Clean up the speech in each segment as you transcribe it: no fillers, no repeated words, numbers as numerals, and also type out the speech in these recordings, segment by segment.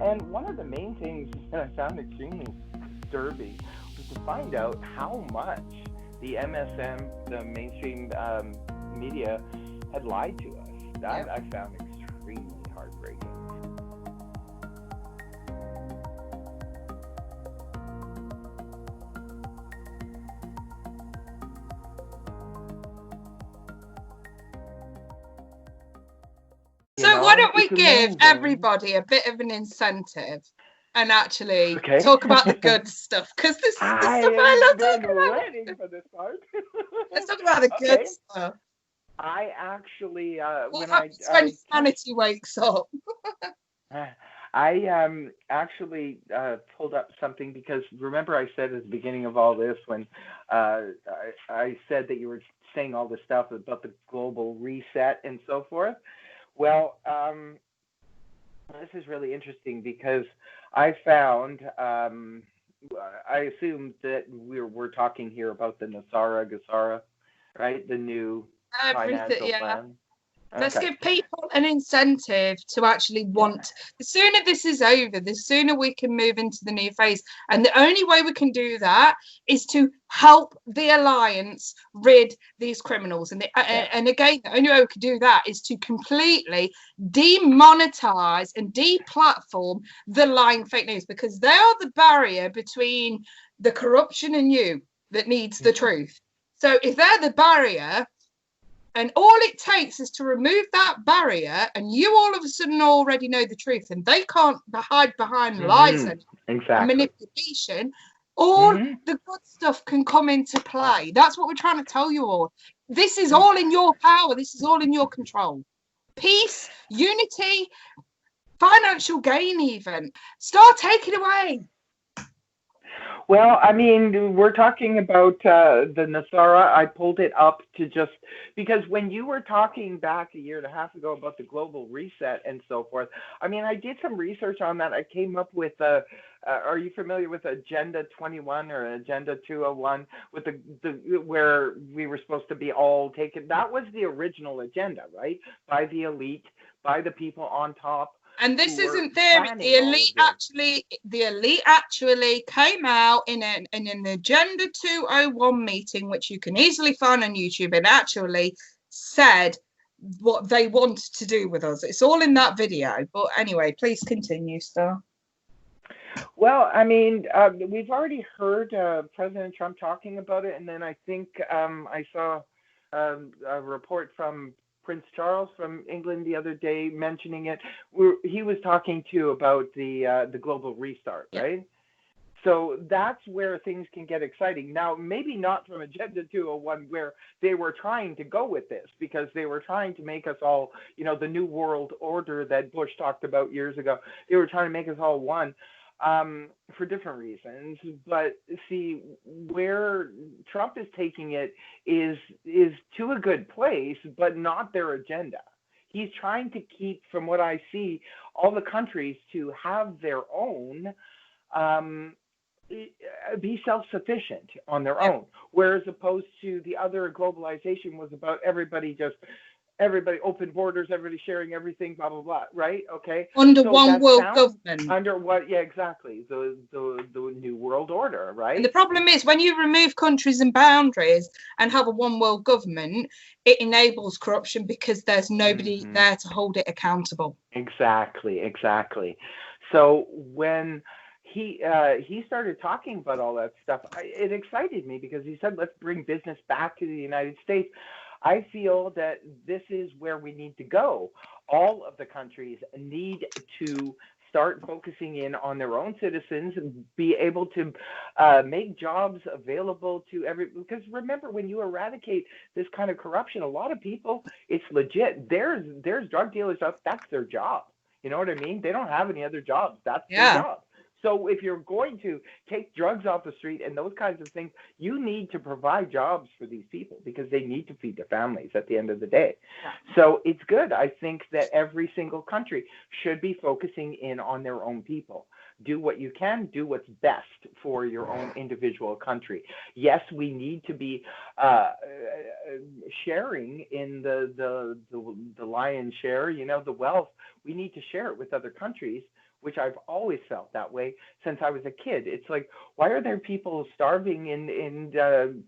And one of the main things that I found extremely disturbing was to find out how much the MSM, the mainstream media, had lied to us. That I found extremely heartbreaking. So why don't we give everybody a bit of an incentive and actually talk about the good stuff? Because this is the stuff I love talking about. Waiting for this part. Let's talk about the good stuff. I actually, when humanity wakes up. I actually pulled up something because remember I said at the beginning of all this when I said that you were saying all this stuff about the global reset and so forth. Well, this is really interesting because I found, I assumed that we're talking here about the Gesara, right? The new financial plan. Let's give people an incentive to actually want. The sooner this is over, the sooner we can move into the new phase. And the only way we can do that is to help the alliance rid these criminals. And again, the only way we can do that is to completely demonetize and deplatform the lying fake news, because they are the barrier between the corruption and you that needs the truth. So if they're the barrier, and all it takes is to remove that barrier, and you all of a sudden already know the truth, and they can't hide behind lies and manipulation. All the good stuff can come into play. That's what we're trying to tell you all. This is all in your power. This is all in your control. Peace, unity, financial gain even. Start taking away. Well, I mean, we're talking about the Nasara. I pulled it up to just because when you were talking back a year and a half ago about the global reset and so forth, I mean, I did some research on that. I came up with are you familiar with Agenda 21 or Agenda 201 with the where we were supposed to be all taken? That was the original agenda, right? By the elite, by the people on top. And this isn't theory. The elite actually came out in an Agenda 201 meeting, which you can easily find on YouTube, and actually said what they wanted to do with us. It's all in that video. But anyway, please continue, Star. Well, I mean, we've already heard President Trump talking about it, and then I think I saw a report from Prince Charles from England the other day mentioning it. He was talking too about the global restart, right? So that's where things can get exciting. Now, maybe not from Agenda 201 where they were trying to go with this, because they were trying to make us all, you know, the new world order that Bush talked about years ago. They were trying to make us all one. For different reasons, but see where Trump is taking it is to a good place, but not their agenda. He's trying to keep, from what I see, all the countries to have their own, be self-sufficient on their own, whereas opposed to the other globalization was about everybody open borders, everybody sharing everything, blah blah blah, right? Okay. Under one world government. Under what? Yeah, exactly. The new world order, right? And the problem is when you remove countries and boundaries and have a one world government, it enables corruption because there's nobody there to hold it accountable. Exactly. So when he started talking about all that stuff, it excited me because he said, let's bring business back to the United States. I feel that this is where we need to go. All of the countries need to start focusing in on their own citizens and be able to make jobs available to because remember, when you eradicate this kind of corruption, a lot of people, it's legit. There's drug dealers up, that's their job. You know what I mean? They don't have any other jobs. That's their job. So if you're going to take drugs off the street and those kinds of things, you need to provide jobs for these people because they need to feed their families at the end of the day. So it's good. I think that every single country should be focusing in on their own people. Do what you can, do what's best for your own individual country. Yes, we need to be sharing in the lion's share, you know, the wealth. We need to share it with other countries. which I've always felt that way since I was a kid. It's like, why are there people starving in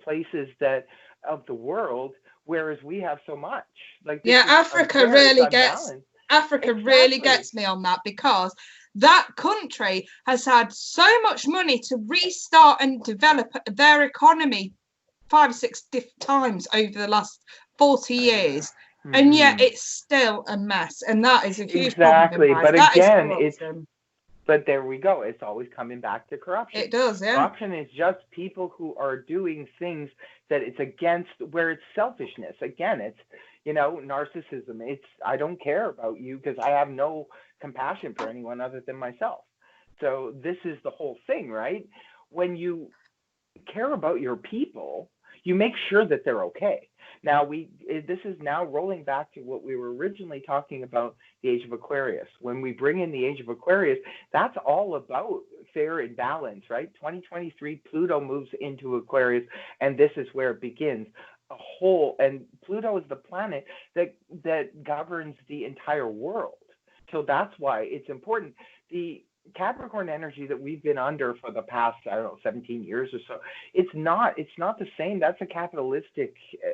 places that of the world, whereas we have so much? Like, this Yeah, is unfair. It's unbalanced. Africa really gets me on that, because that country has had so much money to restart and develop their economy 5 or 6 times over the last 40 years. And yet it's still a mess, and that is a huge problem. But that again, but there we go. It's always coming back to corruption. It does, yeah. Corruption is just people who are doing things that it's against, where it's selfishness. Again, it's, narcissism. It's, I don't care about you because I have no compassion for anyone other than myself. So this is the whole thing, right? When you care about your people, you make sure that they're okay. Now, this is now rolling back to what we were originally talking about, the Age of Aquarius. When we bring in the Age of Aquarius, that's all about fair and balance, right? 2023, Pluto moves into Aquarius, and this is where it begins. And Pluto is the planet that governs the entire world. So that's why it's important. The Capricorn energy that we've been under for the past, 17 years or so, it's not the same. That's a capitalistic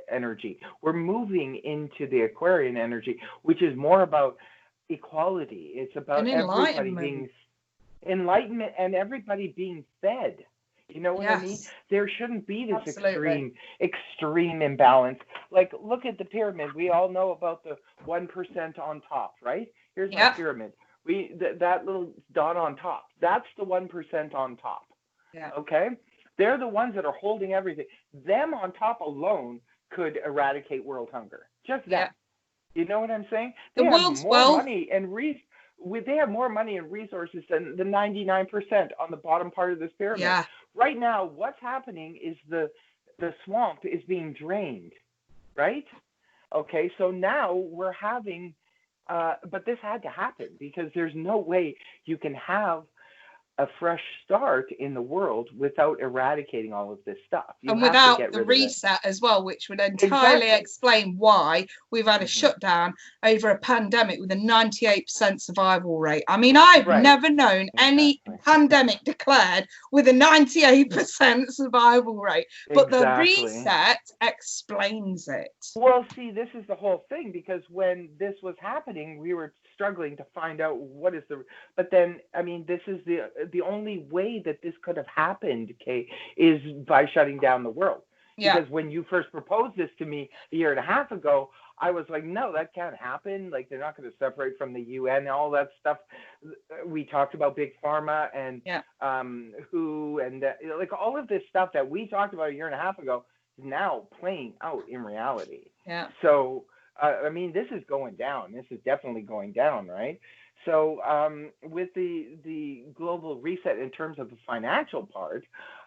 energy. We're moving into the Aquarian energy, which is more about equality. It's about everybody being enlightenment and everybody being fed. You know what I mean? There shouldn't be this extreme imbalance. Like, look at the pyramid. We all know about the 1% on top, right? Here's my pyramid. That little dot on top, that's the 1% on top. Yeah. Okay? They're the ones that are holding everything. Them on top alone could eradicate world hunger. Just that. You know what I'm saying? They have more money and they have more money and resources than the 99% on the bottom part of this pyramid. Yeah. Right now, what's happening is the swamp is being drained, right? Okay, so now we're having but this had to happen, because there's no way you can have a fresh start in the world without eradicating all of this stuff. And without the reset as well, which would entirely explain why we've had a shutdown over a pandemic with a 98% survival rate. I mean, I've never known any pandemic declared with a 98% survival rate, but the reset explains it. Well, see, this is the whole thing, because when this was happening, we were struggling to find out what is but then, I mean, this is the only way that this could have happened, Kay, is by shutting down the world. Yeah. Because when you first proposed this to me a year and a half ago, I was like, no, that can't happen. Like, they're not going to separate from the UN and all that stuff. We talked about Big Pharma and WHO and like all of this stuff that we talked about a year and a half ago is now playing out in reality. Yeah. So, I mean, this is going down. This is definitely going down, right? So with the global reset in terms of the financial part,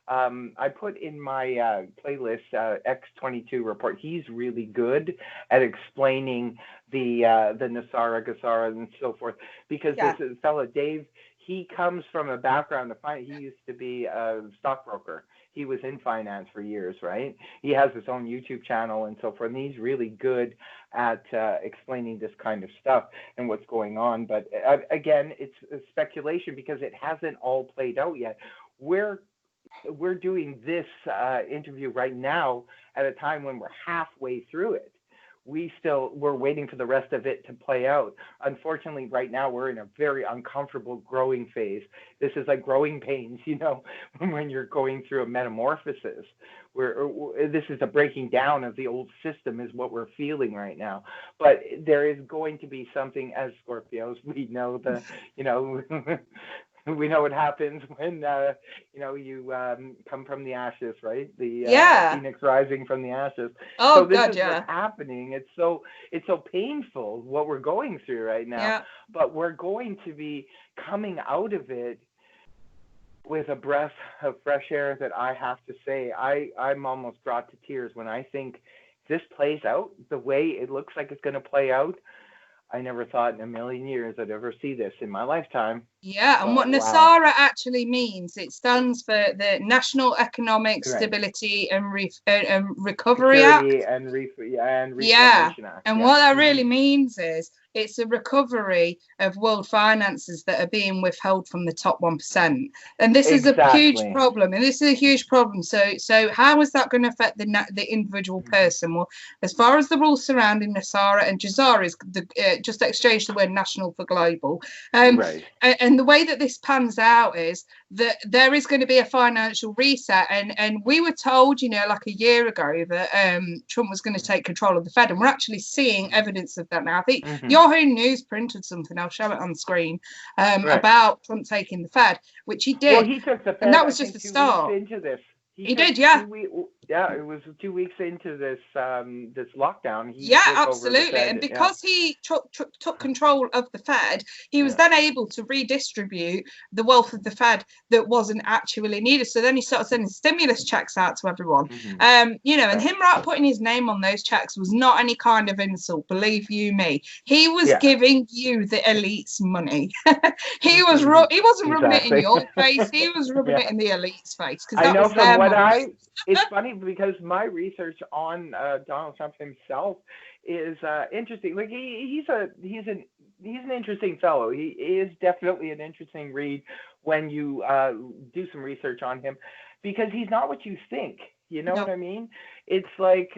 I put in my playlist X22 report. He's really good at explaining the Nasara, Gasara, and so forth, because this fellow Dave, he comes from a background of finance. He used to be a stockbroker. He was in finance for years, right? He has his own YouTube channel and so forth, and he's really good at explaining this kind of stuff and what's going on. But again, it's speculation because it hasn't all played out yet. We're doing this interview right now at a time when we're halfway through it. We're waiting for the rest of it to play out. Unfortunately, right now we're in a very uncomfortable growing phase. This is like growing pains, you know, when you're going through a metamorphosis. This is a breaking down of the old system is what we're feeling right now. But there is going to be something, as Scorpios, we know we know what happens when you come from the ashes, right? The phoenix rising from the ashes. Oh, so this is what's happening. It's so painful what we're going through right now. Yeah. But we're going to be coming out of it with a breath of fresh air that I have to say I'm almost brought to tears when I think this plays out the way it looks like it's going to play out. I never thought in a million years I'd ever see this in my lifetime. Yeah, and what NASARA actually means, it stands for the National Economic Stability and Recovery Act. And Reclamation Act. And what that really means is it's a recovery of world finances that are being withheld from the top 1%. And this is a huge problem. And this is a huge problem. So how is that going to affect the individual person? Well, as far as the rules surrounding Nasara and Jazara is just exchange the word national for global. Right. And the way that this pans out is that there is going to be a financial reset. And we were told, you know, like a year ago that Trump was going to take control of the Fed. And we're actually seeing evidence of that now. I think Yahoo News printed something, I'll show it on the screen, about Trump taking the Fed, which he did. Well, he took the Fed, and that was just the start. Into this. He did, yeah. It was 2 weeks into this this lockdown. Absolutely. And because he took control of the Fed, he was then able to redistribute the wealth of the Fed that wasn't actually needed. So then he started sending stimulus checks out to everyone. You know, and him putting his name on those checks was not any kind of insult, believe you me. He was giving you the elites money. He wasn't rubbing it in your face. He was rubbing it in the elites' face. Because I know from it's funny because my research on Donald Trump himself is interesting. Like he's an interesting fellow. He is definitely an interesting read when you do some research on him, because he's not what you think. You know what I mean? It's like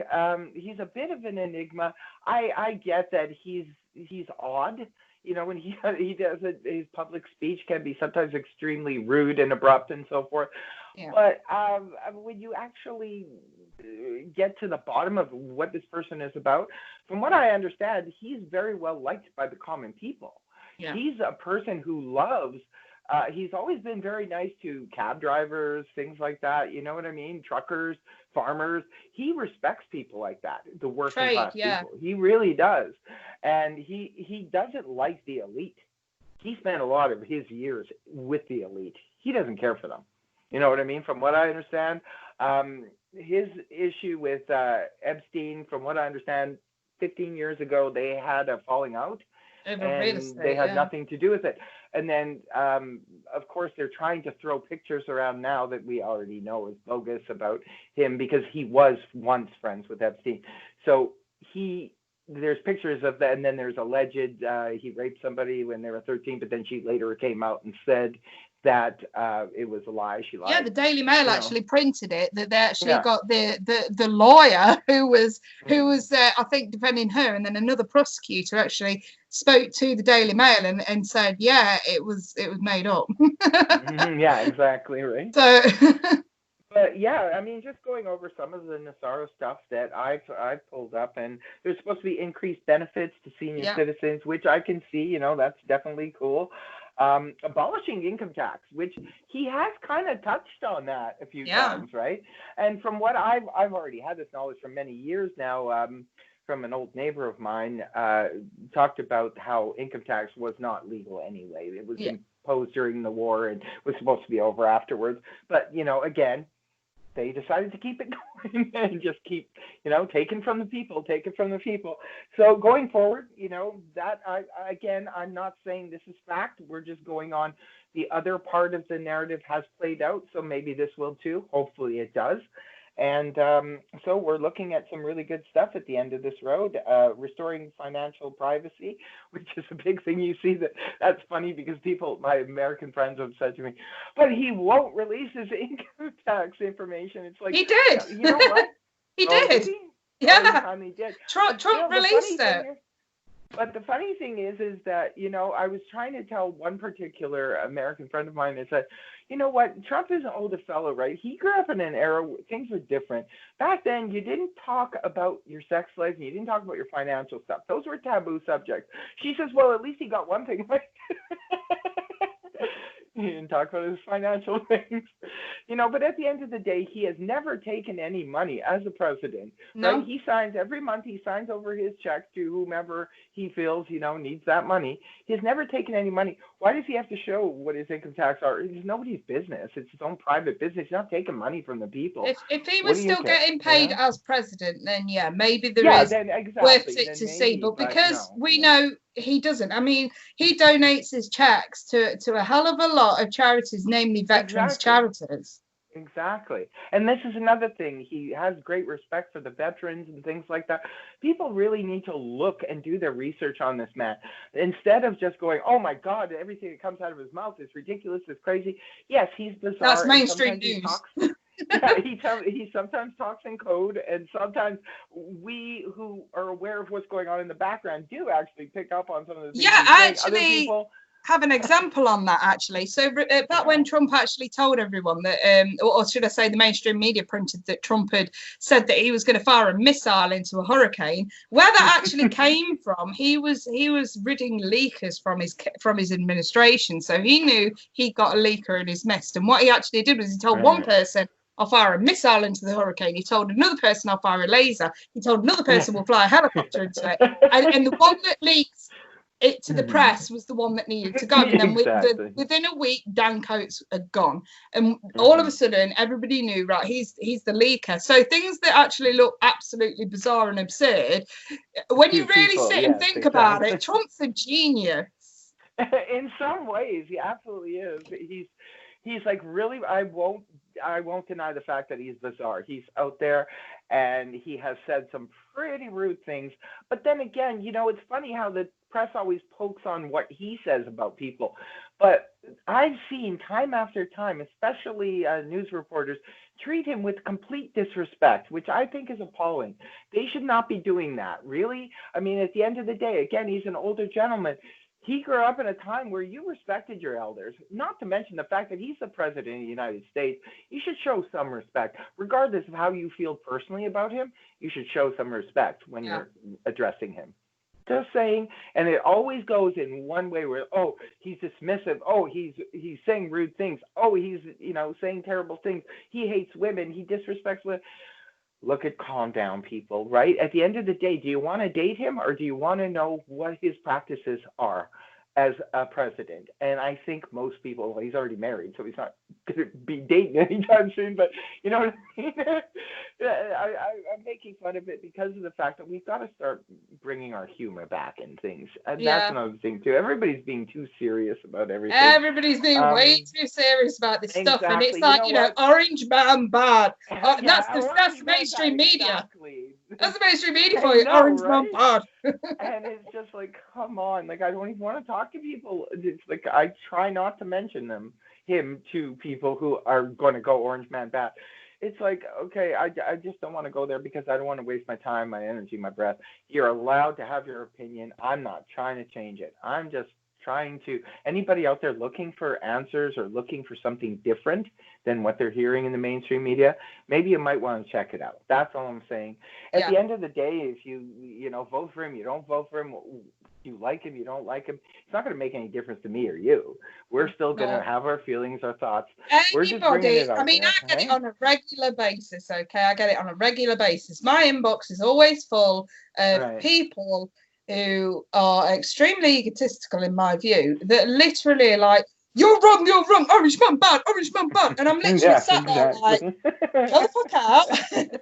he's a bit of an enigma. I get that he's odd. You know, when he does it, his public speech can be sometimes extremely rude and abrupt and so forth. Yeah. But when you actually get to the bottom of what this person is about, from what I understand, he's very well liked by the common people. Yeah. He's a person who loves, he's always been very nice to cab drivers, things like that. You know what I mean? Truckers, farmers. He respects people like that, the working class people. He really does. And he doesn't like the elite. He spent a lot of his years with the elite. He doesn't care for them. You know what I mean? From what I understand, his issue with Epstein, from what I understand, 15 years ago, they had a falling out. And they had nothing to do with it. And then, of course, they're trying to throw pictures around now that we already know is bogus about him, because he was once friends with Epstein. So there's pictures of that, and then there's alleged he raped somebody when they were 13, but then she later came out and said that it was a lie. She lied. Yeah, the Daily Mail actually printed it, that they actually got the lawyer who was I think defending her, and then another prosecutor actually spoke to the Daily Mail and said, yeah, it was made up. Yeah, exactly right. So but yeah, I mean, just going over some of the Nasara stuff that I've pulled up, and there's supposed to be increased benefits to senior citizens, which I can see, you know, that's definitely cool. Abolishing income tax, which he has kind of touched on that a few times, right? And from what I've already had this knowledge for many years now, from an old neighbor of mine, talked about how income tax was not legal anyway. It was imposed during the war and was supposed to be over afterwards. But, you know, again, they decided to keep it going and just keep, you know, taken from the people. So going forward, you know, that I'm not saying this is fact. We're just going on the other part of the narrative has played out. So maybe this will too. Hopefully it does. And so we're looking at some really good stuff at the end of this road, restoring financial privacy, which is a big thing. You see that's funny because my American friends have said to me, but he won't release his income tax information. It's like, he did. You know what? He did. Yeah. He did. Trump released it. But the funny thing is that, you know, I was trying to tell one particular American friend of mine that said, you know what, Trump is an older fellow, right? He grew up in an era where things were different. Back then, you didn't talk about your sex life and you didn't talk about your financial stuff. Those were taboo subjects. She says, well, at least he got one thing right. He didn't talk about his financial things, you know, but at the end of the day, he has never taken any money as a president. No. Right? He signs every month. He signs over his check to whomever he feels, you know, needs that money. He's never taken any money. Why does he have to show what his income tax are? It's nobody's business. It's his own private business. He's not taking money from the people. If he was still getting paid as president, then maybe there is worth it to see. But because we know he doesn't. I mean, he donates his checks to a hell of a lot of charities, namely veterans charities. Exactly. And this is another thing. He has great respect for the veterans and things like that. People really need to look and do their research on this man instead of just going, oh my God, everything that comes out of his mouth is ridiculous, it's crazy. Yes, he's That's bizarre and mainstream sometimes he news. talks. Yeah, he sometimes talks in code, and sometimes we who are aware of what's going on in the background do actually pick up on some of the things Yeah, he's I saying. Other actually people, have an example on that actually. So back when yeah. Trump actually told everyone that, or should I say, the mainstream media printed that Trump had said that he was going to fire a missile into a hurricane. Where that actually came from, he was ridding leakers from his administration. So he knew he got a leaker in his midst. And what he actually did was he told one Right. person, I'll fire a missile into the hurricane. He told another person, I'll fire a laser. He told another person, we'll fly a helicopter into it. And the one that leaked it to the press was the one that needed to go. And then Exactly. within a week, Dan Coates had gone. And all of a Mhm. sudden, everybody knew, right, he's the leaker. So things that actually look absolutely bizarre and absurd, when you To really people, sit and yes, think about exactly. it, Trump's a genius. In some ways, he absolutely is. He's like really. I won't deny the fact that he's bizarre. He's out there, and he has said some pretty rude things. But then again, it's funny how the press always pokes on what he says about people. But I've seen time after time, especially news reporters, treat him with complete disrespect, which I think is appalling. They should not be doing that. Really, I mean, at the end of the day, again, he's an older gentleman. He grew up in a time where you respected your elders, not to mention the fact that he's the president of the United States. You should show some respect. Regardless of how you feel personally about him, you should show some respect when Yeah. you're addressing him. Just saying, and it always goes in one way where, oh, he's dismissive, oh, he's saying rude things, oh, he's saying terrible things, he hates women, he disrespects women. Look at calm down, people, right? At the end of the day, do you want to date him or do you want to know what his practices are as a president? And I think most people, well, he's already married, so he's not going to be dating anytime soon, but you know what I mean? I'm making fun of it because of the fact that we've got to start bringing our humor back in things. And that's Yeah. another thing, too. Everybody's being too serious about everything. Everybody's being way Um, too serious about this stuff, and it's exactly. You like, know what? Orange Man bad. Yeah, That's orange the man bad, mainstream media. exactly. That's the mainstream media I for you. know, Orange Man right? bad. And it's just like, come on, like I don't even want to talk to people. It's like I try not to mention him to people who are going to go orange man bad. It's like, okay, I just don't want to go there because I don't want to waste my time, my energy, my breath. You're allowed to have your opinion. I'm not trying to change it. I'm just trying to. Anybody out there looking for answers or looking for something different than what they're hearing in the mainstream media, maybe you might want to check it out. That's all I'm saying. At Yeah. the end of the day, if you vote for him, you don't vote for him, you like him, you don't like him, it's not going to make any difference to me or you. We're still going to No. have our feelings, our thoughts. We're just bringing Anybody, it I out mean, I there, get it right? on a regular basis, okay? I get it on a regular basis. My inbox is always full of Right. people who are extremely egotistical, in my view, that literally are like, you're wrong, orange man bad, orange man bad. And I'm literally Yes, sat there like, exactly. chill the fuck out,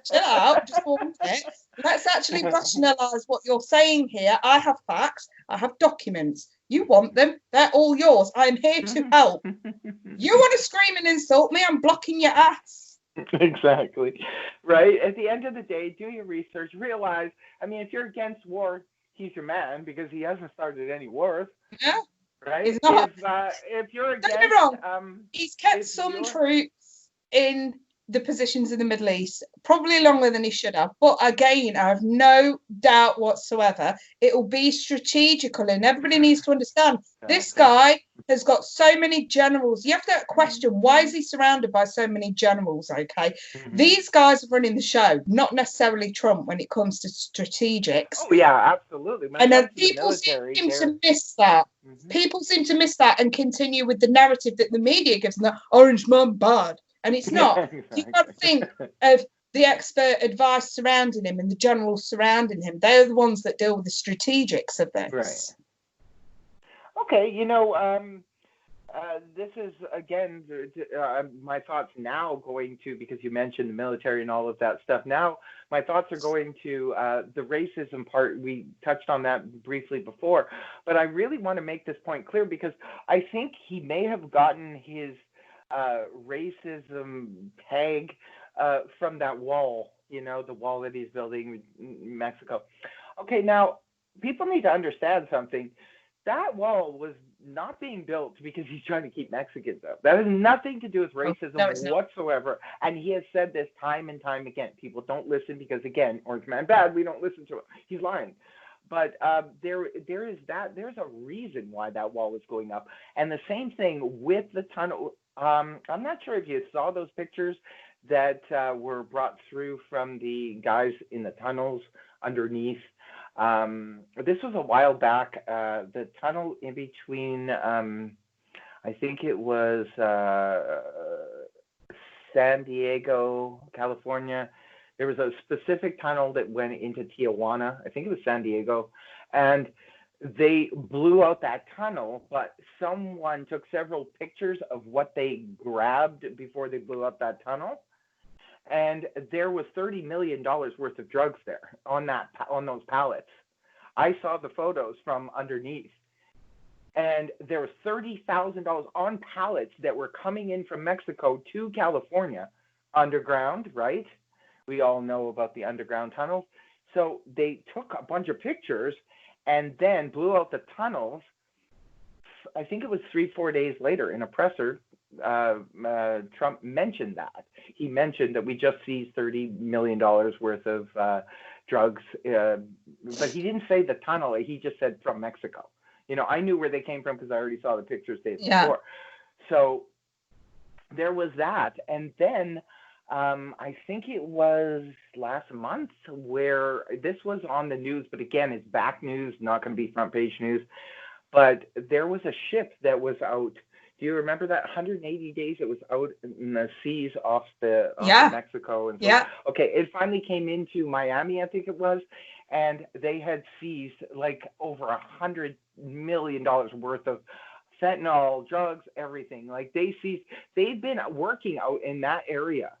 chill out, just one minute. Let's actually rationalize what you're saying here. I have facts, I have documents. You want them, they're all yours. I'm here to help. You want to scream and insult me? I'm blocking your ass. Exactly. Right? At the end of the day, do your research. Realize, I mean, if you're against war, he's your man because he hasn't started any wars, Yeah, right? he's not. If you're Don't get me against wrong. He's kept if some you're troops in the positions in the Middle East, probably longer than he should have. But again, I have no doubt whatsoever it will be strategical, and everybody needs to understand this exactly. guy has got so many generals. You have to question, why is he surrounded by so many generals? Okay, Hmm. these guys are running the show, not necessarily Trump when it comes to strategics. Oh yeah, absolutely. When it And comes to the people military, seem they're to miss that. hmm People seem to miss that and continue with the narrative that the media gives them, that orange man bad. And it's not. yeah, You've got to exactly. think of the expert advice surrounding him and the generals surrounding him. They're the ones that deal with the strategics of Right. this. Okay, this is again my thoughts now going to, because you mentioned the military and all of that stuff. Now my thoughts are going to the racism part. We touched on that briefly before, but I really want to make this point clear because I think he may have gotten his racism tag from that wall, the wall that he's building in Mexico. Okay, now people need to understand something. That wall was not being built because he's trying to keep Mexicans out. That has nothing to do with racism No, it's not. whatsoever. And he has said this time and time again. People don't listen because, again, Orange Man bad. We don't listen to him. He's lying. But there is that. There's a reason why that wall is going up. And the same thing with the tunnel. I'm not sure if you saw those pictures that were brought through from the guys in the tunnels underneath. This was a while back. The tunnel in between, I think it was San Diego, California. There was a specific tunnel that went into Tijuana. I think it was San Diego. And they blew out that tunnel, but someone took several pictures of what they grabbed before they blew up that tunnel. And there was $30 million worth of drugs there on those pallets. I saw the photos from underneath. And there was $30,000 on pallets that were coming in from Mexico to California underground, right? We all know about the underground tunnels. So they took a bunch of pictures and then blew out the tunnels. I think it was 3-4 days later in a presser. Trump mentioned that. He mentioned that we just seized $30 million worth of drugs, but he didn't say the tunnel. He just said from Mexico. I knew where they came from because I already saw the pictures days before. So there was that. And then I think it was last month where this was on the news, but again, it's back news, not going to be front page news. But there was a ship that was out. Do you remember that 180 days it was out in the seas off Mexico? And so, okay, it finally came into Miami, I think it was, and they had seized like over $100 million worth of fentanyl, drugs, everything. Like they've been working out in that area.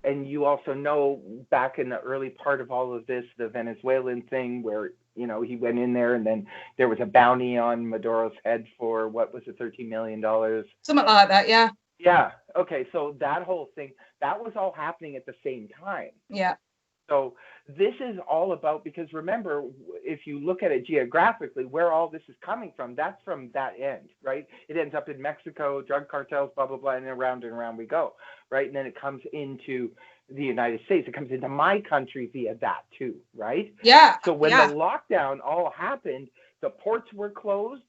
And you also know back in the early part of all of this, the Venezuelan thing where, he went in there and then there was a bounty on Maduro's head for, what was it, $13 million? Something like that, yeah. Yeah. Okay. So that whole thing, that was all happening at the same time. Yeah. So this is all about, because remember, if you look at it geographically, where all this is coming from, that's from that end, right? It ends up in Mexico, drug cartels, blah, blah, blah, and around we go, right? And then it comes into the United States. It comes into my country via that too, right? Yeah. So when the lockdown all happened, the ports were closed,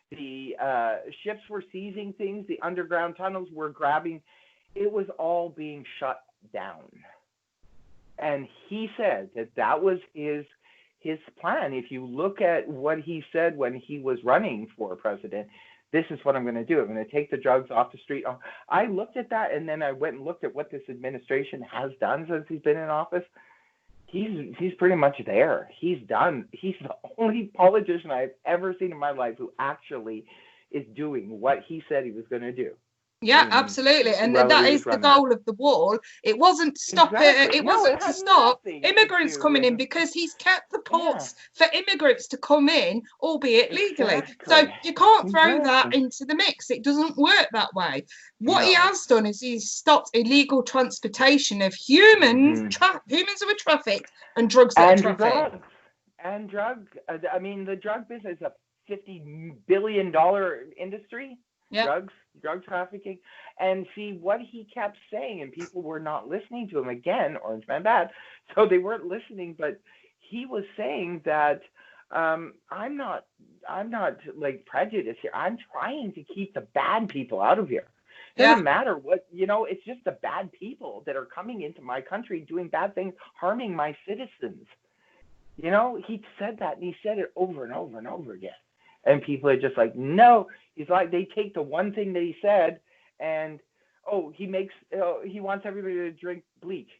the ships were seizing things, the underground tunnels were grabbing. It was all being shut down. And he said that was his plan. If you look at what he said when he was running for president, this is what I'm going to do. I'm going to take the drugs off the street. I looked at that, and then I went and looked at what this administration has done since he's been in office. He's pretty much there. He's done. He's the only politician I've ever seen in my life who actually is doing what he said he was going to do. Yeah, absolutely. And that is the goal of the wall. It wasn't to stop it. It wasn't to stop immigrants coming in, because he's kept the ports for immigrants to come in, albeit legally. So you can't throw that into the mix. It doesn't work that way. What he has done is he's stopped illegal transportation of humans. Humans who are trafficked and drugs that are trafficked. The drug business is a $50 billion industry. Yeah. Drug trafficking. And see what he kept saying, and people were not listening to him. Again, Orange Man bad. So they weren't listening, but he was saying that I'm not like prejudiced here. I'm trying to keep the bad people out of here. Doesn't matter what, it's just the bad people that are coming into my country doing bad things, harming my citizens. He said that, and he said it over and over and over again. And people are just like, no. He's like, they take the one thing that he said, and he wants everybody to drink bleach.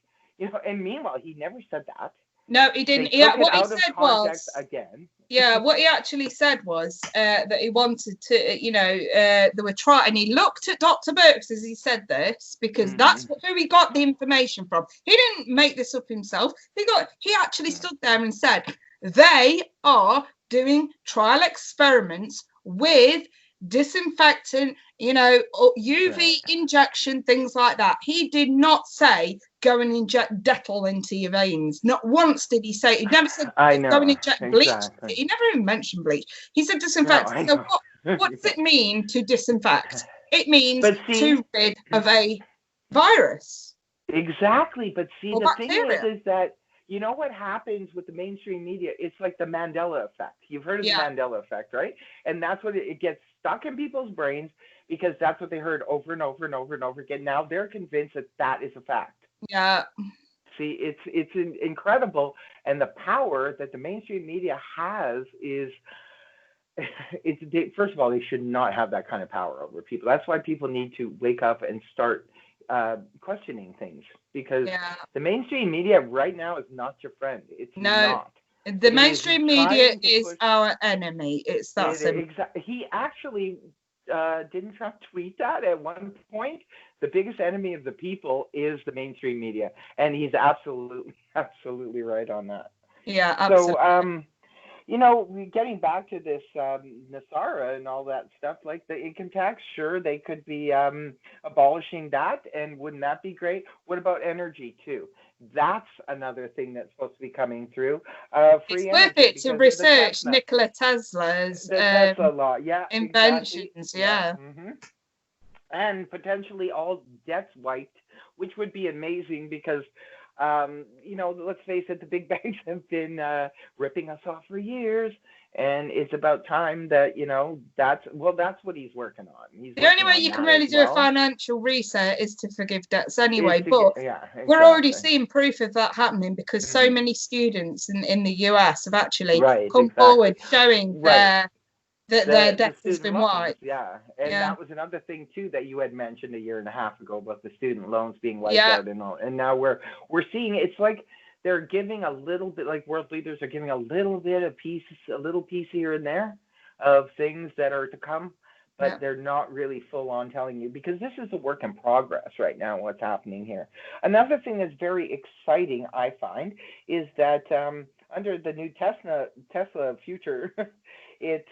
And meanwhile, he never said that. No, he didn't. What he said was again. Yeah, what he actually said was that he wanted to, they were trying, and he looked at Dr. Birx as he said this, because that's who he got the information from. He didn't make this up himself. He actually stood there and said they are doing trial experiments with disinfectant, you know, or UV Right. injection, things like that. He did not say go and inject Dettol into your veins. Not once did he say. He never said I go and know. inject bleach. Exactly. He never even mentioned bleach. He said No, disinfect. I So know. what does it mean to disinfect? It means But see, to rid of a virus exactly. But see, or the thing bacteria. is that you know what happens with the mainstream media? It's like the Mandela effect. You've heard of the Yeah, Mandela effect, right? And that's what it gets stuck in people's brains because that's what they heard over and over and over and over again. Now they're convinced that that is a fact. yeah. See, it's incredible, and the power that the mainstream media has is first of all, they should not have that kind of power over people. That's why people need to wake up and start questioning things because Yeah. the mainstream media right now is not your friend. It's No, not. the It is mainstream media trying to is push our enemy. It's that it. simple. He actually didn't Trump tweet that at one point? The biggest enemy of the people is the mainstream media, and he's absolutely right on that. Yeah, So, absolutely. you know, getting back to this Nasara and all that stuff, like the income tax, sure, they could be abolishing that, and wouldn't that be great? What about energy too? That's another thing that's supposed to be coming through, It's free worth energy it to because of the research Tesla, Nikola Tesla's the Tesla law. Yeah, exactly. inventions. Yeah. Yeah. And potentially all debts wiped, which would be amazing because, you know, let's face it, the big banks have been ripping us off for years, and it's about time that that's what he's working on. He's The only working way on you can that as really do a well. financial reset is to forgive debts Is anyway. to But get yeah, we're already exactly. seeing proof of that happening because so Hmm. many students in the US have actually Right, come exactly. forward showing Right. that their The debt has student been loans, wiped. yeah, and Yeah. that was another thing too that you had mentioned a year and a half ago about the student loans being wiped Yeah. out and all. And now we're seeing it's like they're giving a little bit, like world leaders are giving a little bit of pieces, a little piece here and there of things that are to come, Yeah. but they're not really full on telling you because this is a work in progress right now. What's happening here? Another thing that's very exciting, I find, is that under the new Tesla future. It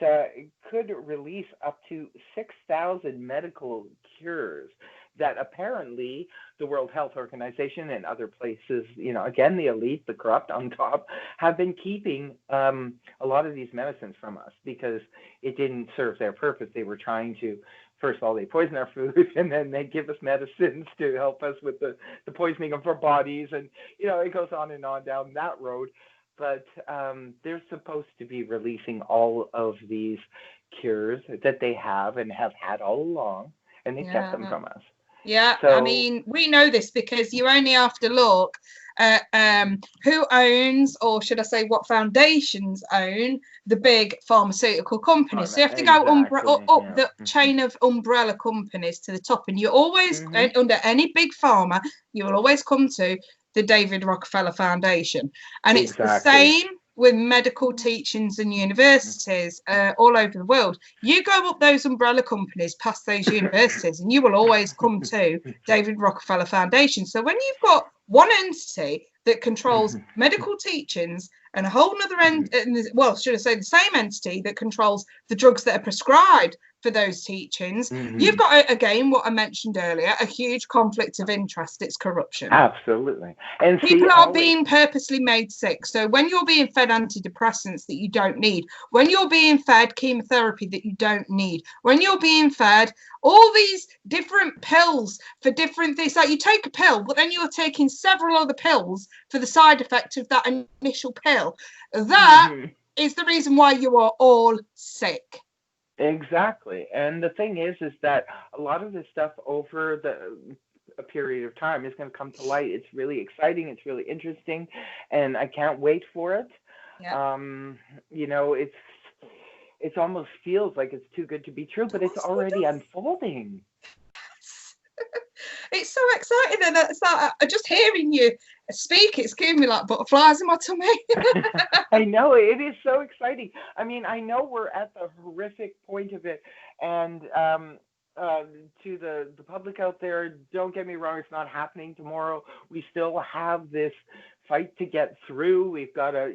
could release up to 6,000 medical cures that apparently the World Health Organization and other places, again, the elite, the corrupt on top, have been keeping a lot of these medicines from us because it didn't serve their purpose. They were trying to, first of all, they poison our food and then they give us medicines to help us with the poisoning of our bodies. And, it goes on and on down that road. But they're supposed to be releasing all of these cures that they have and have had all along, and they kept them Yeah. from us. Yeah, I So, mean, we know this because you only have to look at who owns, or should I say, what foundations own the big pharmaceutical companies. So you have to go exactly, up yeah. the chain of umbrella companies to the top, and you always, Hmm. under any big pharma, you will always come to the David Rockefeller Foundation. And it's the Exactly. same with medical teachings and universities all over the world. You go up those umbrella companies past those universities and you will always come to David Rockefeller Foundation. So when you've got one entity that controls medical teachings and a whole other well, should I say the same entity that controls the drugs that are prescribed for those teachings, you've got, again, what I mentioned earlier, a huge conflict of interest. It's corruption. Absolutely. And see, People are being purposely made sick. So when you're being fed antidepressants that you don't need, when you're being fed chemotherapy that you don't need, when you're being fed all these different pills for different things, like you take a pill, but then you're taking several other pills for the side effect of that initial pill. That is the reason why you are all sick. Exactly. And the thing is that a lot of this stuff over a period of time is going to come to light. It's really exciting. It's really interesting, and I can't wait for it. Yeah. It's almost feels like it's too good to be true, but it's already unfolding. It's so exciting, and it's like just hearing you speak, it's giving me like butterflies in my tummy. I know, it is so exciting. I mean, I know we're at the horrific point of it, and to the public out there, don't get me wrong, it's not happening tomorrow. We still have this fight to get through. We've got to,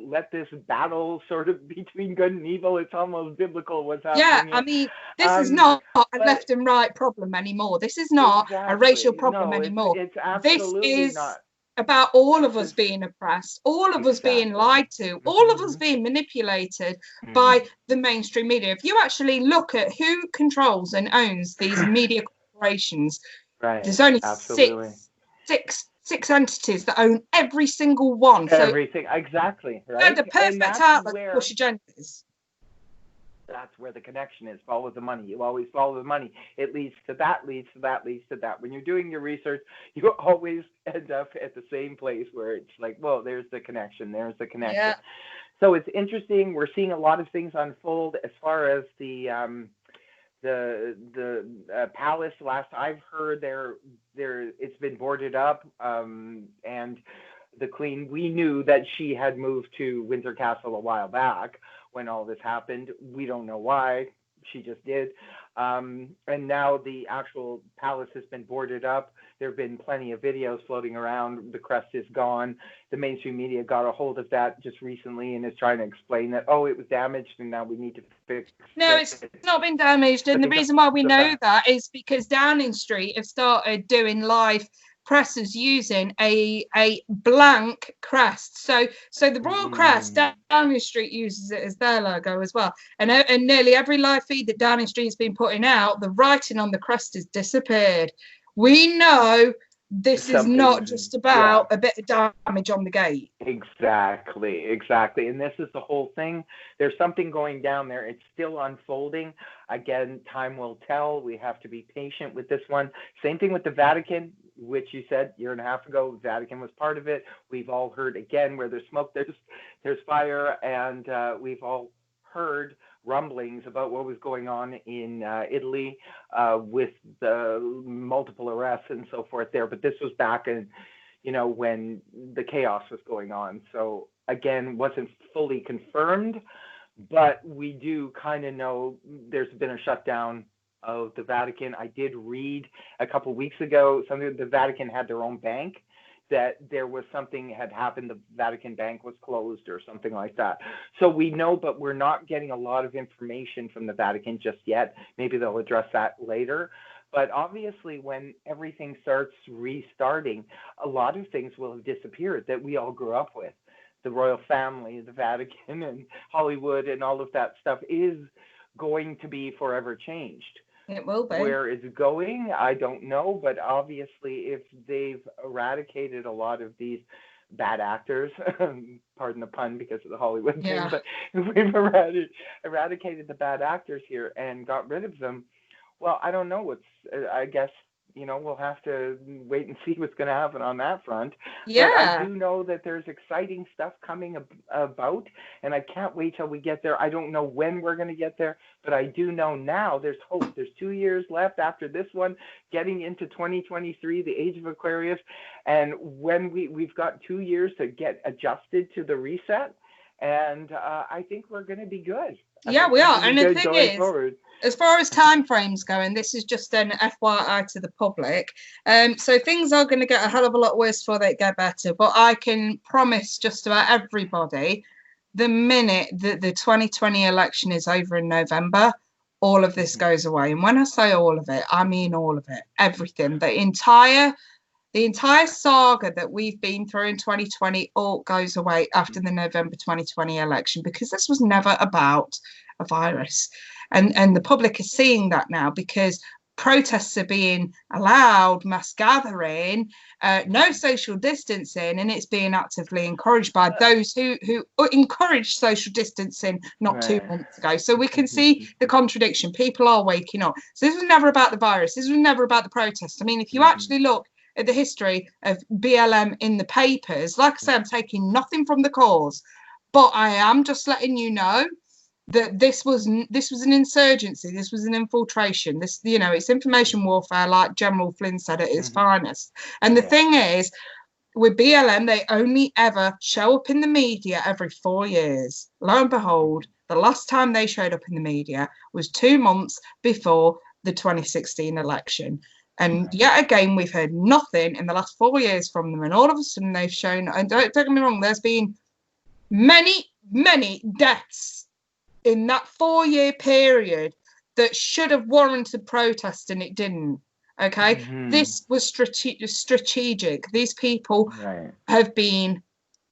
let this battle sort of between good and evil. It's almost biblical what's Yeah, happening I here. mean, this is not a But left and right problem anymore. This is not a racial exactly, problem no, anymore. it's This absolutely is not. about all This of us is being oppressed, all of us being exactly. lied to, all of us being manipulated by the mainstream media. If you actually look at who controls and owns these media corporations, Right, there's only absolutely. six entities that own every single one. So Everything, exactly, they're right? the And perfect outlet to push agendas. that's where the connection is. Follow the money. You always follow the money. It leads to that, leads to that, leads to that. When you're doing your research, you always end up at the same place where it's like, well, there's the connection. There's the connection. Yeah. So it's interesting. We're seeing a lot of things unfold as far as the palace. Last I've heard, it's been boarded up, and the queen, we knew that she had moved to Windsor Castle a while back when all this happened. We don't know why. She just did. And now the actual palace has been boarded up. There have been plenty of videos floating around. The crest is gone. The mainstream media got a hold of that just recently and is trying to explain that, oh, it was damaged and now we need to fix it. No, it's not been damaged. And the reason why we know that is because Downing Street have started doing live presses using a blank crest. So the Royal Crest, Downing Street uses it as their logo as well. And nearly every live feed that Downing Street's been putting out, the writing on the crest has disappeared. We know this is not just about a bit of damage on the gate. Exactly. And this is the whole thing. There's something going down there. It's still unfolding. Again, time will tell. We have to be patient with this one. Same thing with the Vatican, which you said a year and a half ago, the Vatican was part of it. We've all heard, again, where there's smoke, there's fire. And we've all heard rumblings about what was going on in Italy with the multiple arrests and so forth there. But this was back in, when the chaos was going on. So again, wasn't fully confirmed, but we do kind of know there's been a shutdown of the Vatican. I did read a couple of weeks ago, the Vatican had their own bank, that there was something had happened, the Vatican bank was closed or something like that. So we know, but we're not getting a lot of information from the Vatican just yet. Maybe they'll address that later. But obviously, when everything starts restarting, a lot of things will have disappeared that we all grew up with. The royal family, the Vatican, and Hollywood, and all of that stuff is going to be forever changed. It will be. Where it's going, I don't know, but obviously if they've eradicated a lot of these bad actors, pardon the pun because of the Hollywood thing, but if we've eradicated the bad actors here and got rid of them, well, I don't know I guess, we'll have to wait and see what's going to happen on that front. Yeah. But I do know that there's exciting stuff coming about, and I can't wait till we get there. I don't know when we're going to get there, but I do know now there's hope. There's 2 years left after this one, getting into 2023, the age of Aquarius. And when we've got 2 years to get adjusted to the reset, and I think we're going to be good. Yeah, we are. And the thing is, forward. As far as time frames going, this is just an FYI to the public. So things are going to get a hell of a lot worse before they get better. But I can promise just about everybody, the minute that the 2020 election is over in November, all of this goes away. And when I say all of it, I mean all of it, everything. The entire saga that we've been through in 2020 all goes away after the November 2020 election, because this was never about a virus. And the public is seeing that now, because protests are being allowed, mass gathering, no social distancing, and it's being actively encouraged by those who encouraged social distancing not 2 months ago. So we can see the contradiction. People are waking up. So this was never about the virus. This was never about the protest. I mean, if you actually look at the history of BLM in the papers, like I say, I'm taking nothing from the cause, but I am just letting you know that this was an insurgency, this was an infiltration, it's information warfare, like General Flynn said at its finest. And the thing is, with BLM, they only ever show up in the media every 4 years. Lo and behold, the last time they showed up in the media was 2 months before the 2016 election. And yet again, we've heard nothing in the last 4 years from them. And all of a sudden they've shown, and don't get me wrong, there's been many, many deaths in that 4 year period that should have warranted protest, and it didn't. Okay, this was strategic. These people have been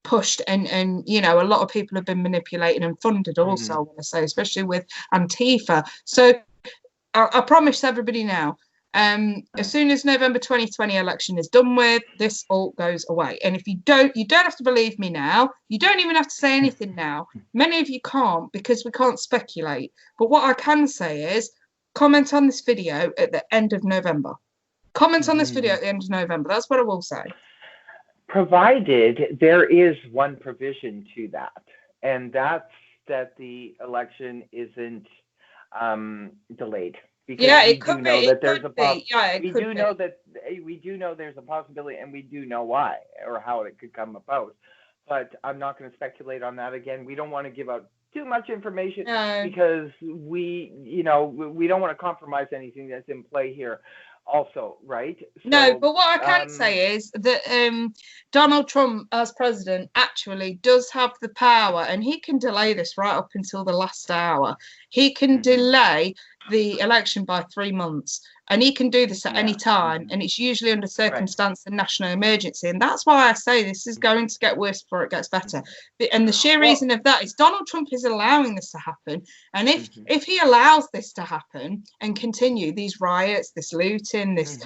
pushed, and you know, a lot of people have been manipulated and funded also, I want to say, especially with Antifa. So I promise everybody now, as soon as November 2020 election is done with, this all goes away. And if you don't have to believe me now. You don't even have to say anything now. Many of you can't, because we can't speculate. But what I can say is, comment on this video at the end of November. Comment on this video at the end of November. That's what I will say. Provided there is one provision to that, and that's that the election isn't delayed. Because it could be. We do know there's a possibility, and we do know why or how it could come about. But I'm not going to speculate on that again. We don't want to give out too much information because we don't want to compromise anything that's in play here. Also, right? So, no, but what I can say is that Donald Trump, as president, actually does have the power, and he can delay this right up until the last hour. He can delay the election by 3 months, and he can do this at any time, and it's usually under circumstance of national emergency. And that's why I say this is going to get worse before it gets better. And the sheer reason of that is Donald Trump is allowing this to happen, and if he allows this to happen and continue these riots, this looting, this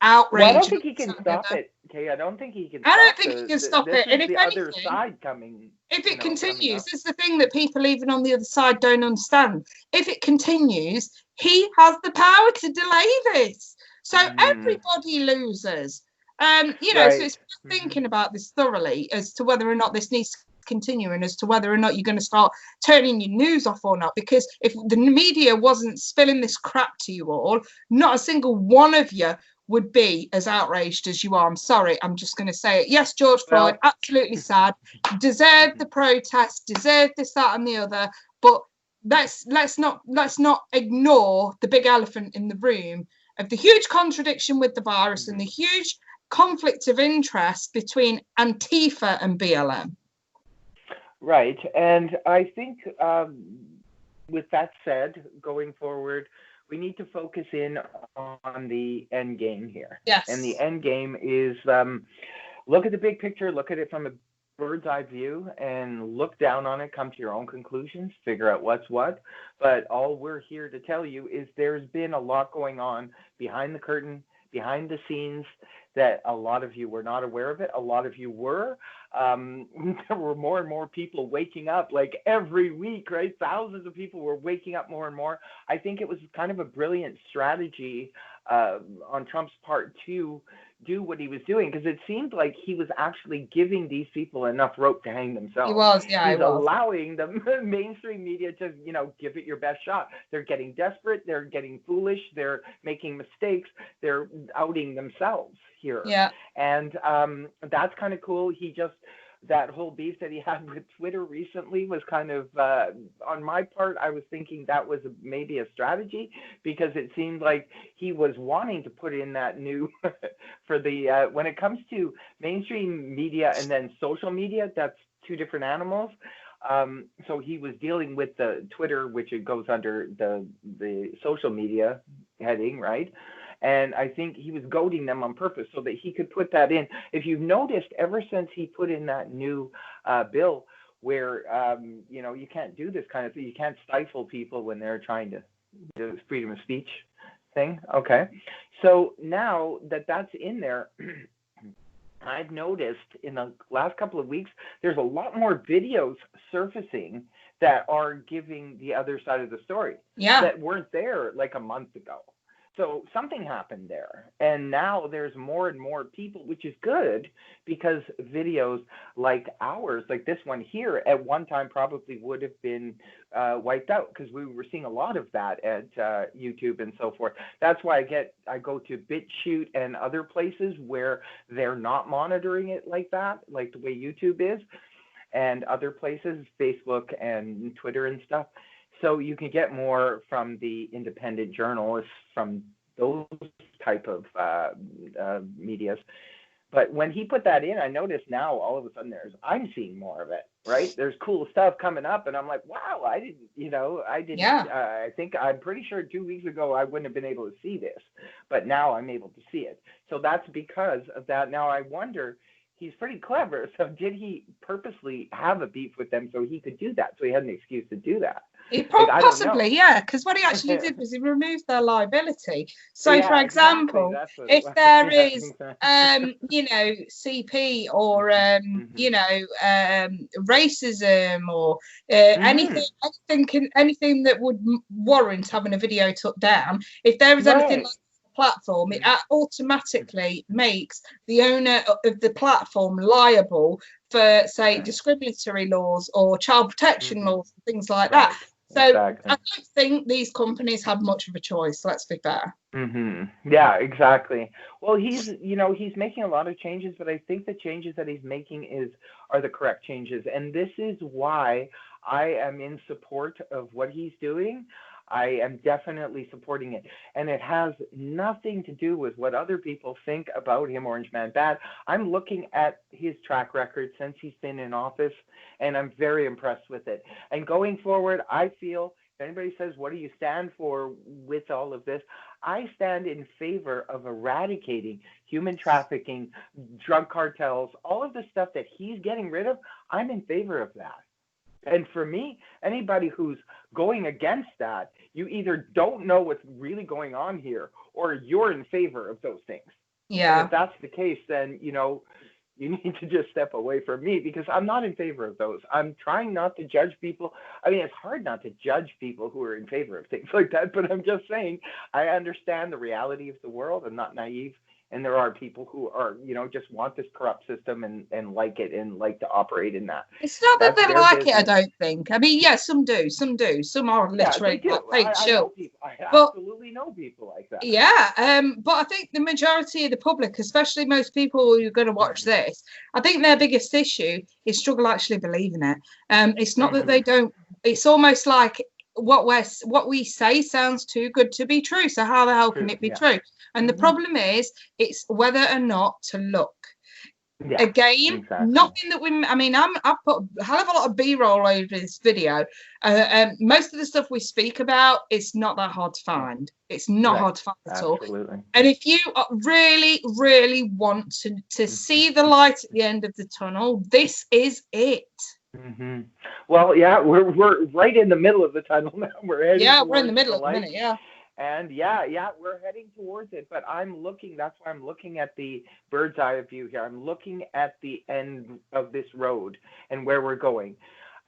outrage, I don't think he can stop it. Okay, I don't think he can. I don't think he can stop it. And if the anything, other side coming, if it continues, this is the thing that people even on the other side don't understand. If it continues, he has the power to delay this, so everybody loses. So it's thinking about this thoroughly as to whether or not this needs to continue, and as to whether or not you're going to start turning your news off or not. Because if the media wasn't spilling this crap to you all, not a single one of you would be as outraged as you are. I'm sorry, I'm just going to say it. Yes, George Floyd, absolutely sad, deserved the protest, deserved this, that, and the other. But let's not ignore the big elephant in the room of the huge contradiction with the virus and the huge conflict of interest between Antifa and BLM. Right, and I think with that said, going forward, we need to focus in on the end game here. Yes. And the end game is look at the big picture, look at it from a bird's eye view, and look down on it, come to your own conclusions, figure out what's what. But all we're here to tell you is there's been a lot going on behind the curtain, behind the scenes, that a lot of you were not aware of it. A lot of you were. There were more and more people waking up, like every week, right? Thousands of people were waking up more and more. I think it was kind of a brilliant strategy on Trump's part to do what he was doing, because it seemed like he was actually giving these people enough rope to hang themselves. He was, yeah. He's allowing the mainstream media to, give it your best shot. They're getting desperate. They're getting foolish. They're making mistakes. They're outing themselves here. Yeah. And that's kind of cool. That whole beef that he had with Twitter recently was kind of, on my part, I was thinking that was maybe a strategy, because it seemed like he was wanting to put in that new, for the, when it comes to mainstream media and then social media, that's two different animals. So he was dealing with the Twitter, which it goes under the social media heading, right? And I think he was goading them on purpose so that he could put that in. If you've noticed, ever since he put in that new bill where, you can't do this kind of thing. You can't stifle people when they're trying to do freedom of speech thing. Okay. So now that that's in there, I've noticed in the last couple of weeks, there's a lot more videos surfacing that are giving the other side of the story that weren't there like a month ago. So something happened there, and now there's more and more people, which is good, because videos like ours, like this one here, at one time probably would have been wiped out, because we were seeing a lot of that at YouTube and so forth. That's why I go to BitChute and other places where they're not monitoring it like that, like the way YouTube is, and other places, Facebook and Twitter and stuff. So you can get more from the independent journalists, from those type of medias. But when he put that in, I noticed now all of a sudden I'm seeing more of it, right? There's cool stuff coming up, and I'm like, wow, Yeah. I'm pretty sure 2 weeks ago I wouldn't have been able to see this, but now I'm able to see it. So that's because of that. Now I wonder, he's pretty clever. So did he purposely have a beef with them so he could do that? So he had an excuse to do that. Possibly, yeah, because what he actually did was he removed their liability. So, yeah, for example, exactly. if there yeah, is, exactly. CP or, racism or anything that would warrant having a video took down, if there is anything like the platform, it automatically makes the owner of the platform liable for, say, discriminatory laws or child protection laws, things like that. So exactly. I don't think these companies have much of a choice. Let's be fair. Yeah, exactly. Well, he's making a lot of changes, but I think the changes that he's making are the correct changes, and this is why I am in support of what he's doing. I am definitely supporting it, and it has nothing to do with what other people think about him, Orange Man Bad. I'm looking at his track record since he's been in office, and I'm very impressed with it. And going forward, I feel, if anybody says, what do you stand for with all of this? I stand in favor of eradicating human trafficking, drug cartels, all of the stuff that he's getting rid of. I'm in favor of that. And for me, anybody who's going against that, you either don't know what's really going on here, or you're in favor of those things. Yeah. And if that's the case, then, you need to just step away from me, because I'm not in favor of those. I'm trying not to judge people. I mean, it's hard not to judge people who are in favor of things like that, but I'm just saying I understand the reality of the world. I'm not naive. And there are people who are, just want this corrupt system and like it and like to operate in that. It's not that they like it, I don't think. I mean, yeah, some do. Some are literally I know people. I absolutely know people like that. Yeah, but I think the majority of the public, especially most people who are going to watch this, I think their biggest issue is struggle actually believing it. It's not that they don't. It's almost like what we say sounds too good to be true. So how the hell can it be true? And the problem is, it's whether or not to look. Yeah, again, exactly. Nothing that I've put a hell of a lot of B-roll over this video. Most of the stuff we speak about, it's not that hard to find. It's not hard to find at all. And if you really, really want to see the light at the end of the tunnel, this is it. Well, yeah, we're right in the middle of the tunnel now. We're in the middle of the minute, yeah. And we're heading towards it. But that's why I'm looking at the bird's eye view here. I'm looking at the end of this road and where we're going.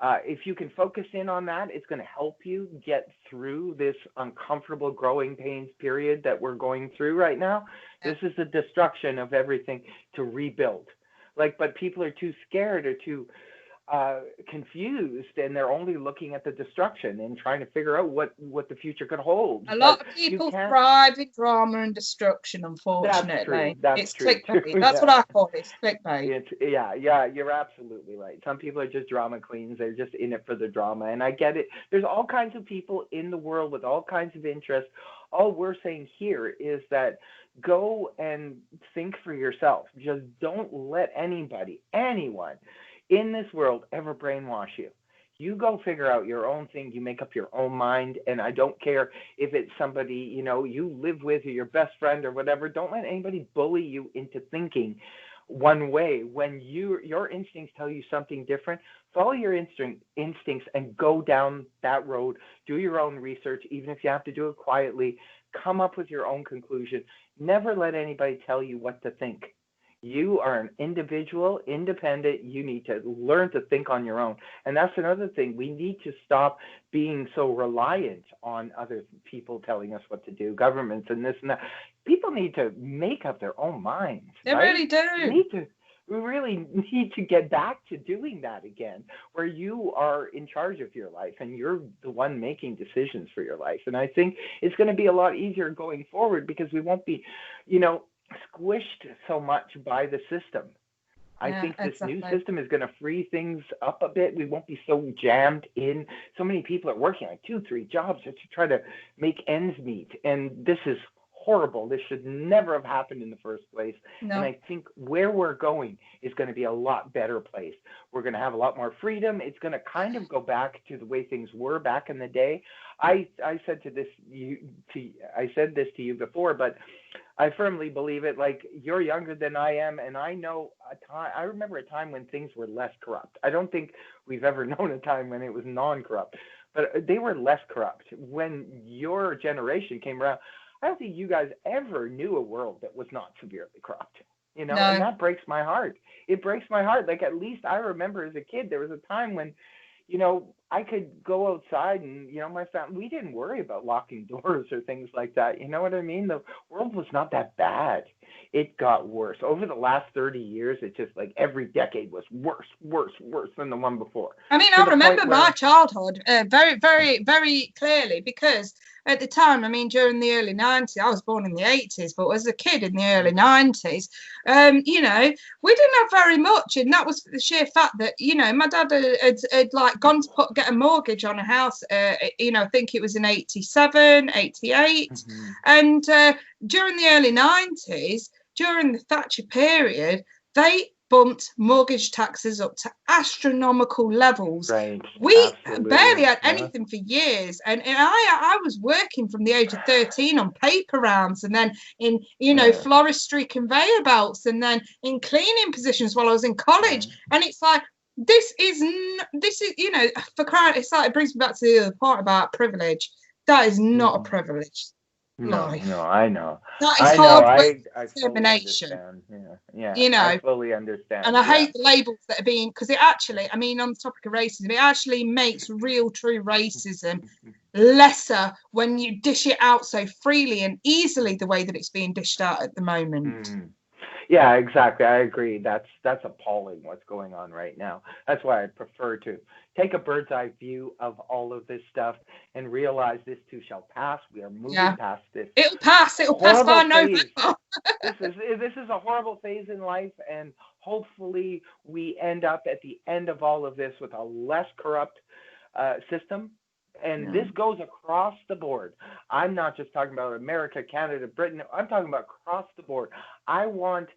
If you can focus in on that, it's going to help you get through this uncomfortable growing pains period that we're going through right now. This is the destruction of everything to rebuild. But people are too scared or too confused, and they're only looking at the destruction and trying to figure out what the future could hold. A lot of people thrive in drama and destruction, unfortunately. It's clickbait. That's what I call it. It's clickbait. Yeah, you're absolutely right. Some people are just drama queens. They're just in it for the drama, and I get it. There's all kinds of people in the world with all kinds of interests. All we're saying here is that go and think for yourself. Just don't let anyone in this world ever brainwash you. You go figure out your own thing. You make up your own mind. And I don't care if it's somebody, you live with or your best friend or whatever. Don't let anybody bully you into thinking one way. When your instincts tell you something different, follow your instincts and go down that road. Do your own research, even if you have to do it quietly. Come up with your own conclusion. Never let anybody tell you what to think. You are an individual, independent. You need to learn to think on your own. And that's another thing. We need to stop being so reliant on other people telling us what to do, governments and this and that. People need to make up their own minds. They really do. We really need to get back to doing that again, where you are in charge of your life and you're the one making decisions for your life. And I think it's going to be a lot easier going forward because we won't be, squished so much by the system. I Yeah, think this new exactly. system is going to free things up a bit. We won't be so jammed in. So many people are working like 2, 3 jobs just to try to make ends meet. And this is horrible. This should never have happened in the first place. And No, I think where we're going is going to be a lot better place. We're going to have a lot more freedom. It's going to kind of go back to the way things were back in the day. I said to this you to I said this to you before, but I firmly believe it. Like, you're younger than I am, and I know a time. I remember a time when things were less corrupt. I don't think we've ever known a time when it was non-corrupt, but they were less corrupt when your generation came around. I don't think you guys ever knew a world that was not severely corrupt. And no. that breaks my heart. It breaks my heart. Like, at least I remember as a kid, there was a time when I could go outside and, my family, we didn't worry about locking doors or things like that. You know what I mean? The world was not that bad. It got worse. Over the last 30 years, it's just like every decade was worse, worse, worse than the one before. I mean, To I the remember point my where, childhood very, very, very clearly because at the time, I mean, during the early 90s, I was born in the 80s, but as a kid in the early 90s, we didn't have very much. And that was for the sheer fact that, my dad had like gone to get a mortgage on a house, I think it was in 87, 88. Mhm. And during the early 90s, during the Thatcher period, they bumped mortgage taxes up to astronomical levels. Right, We barely absolutely. had Yeah. anything for years, and I was working from the age of 13 on paper rounds, and then in Yeah. floristry conveyor belts, and then in cleaning positions while I was in college. Right. And it's like, this is for crying, it's like, it brings me back to the other part about privilege. That is not a Mhm. privileged No, life. no, I know. That is I know. hard work, I fully determination. understand. Yeah. Yeah. You I know, fully and understand. I Yeah. hate the labels that are being, because it actually, I mean, on the topic of racism, it actually makes real, true racism lesser when you dish it out so freely and easily the way that it's being dished out at the moment. Mm. Yeah, exactly. I agree. That's appalling what's going on right now. That's why I prefer to take a bird's eye view of all of this stuff and realize this too shall pass. We are moving Yeah, past this it'll pass. It'll pass by horrible phase. November. This is a horrible phase in life, and hopefully we end up at the end of all of this with a less corrupt system. And this No. goes across the board. I'm not just talking about America, Canada, Britain. I'm talking about across the board. I want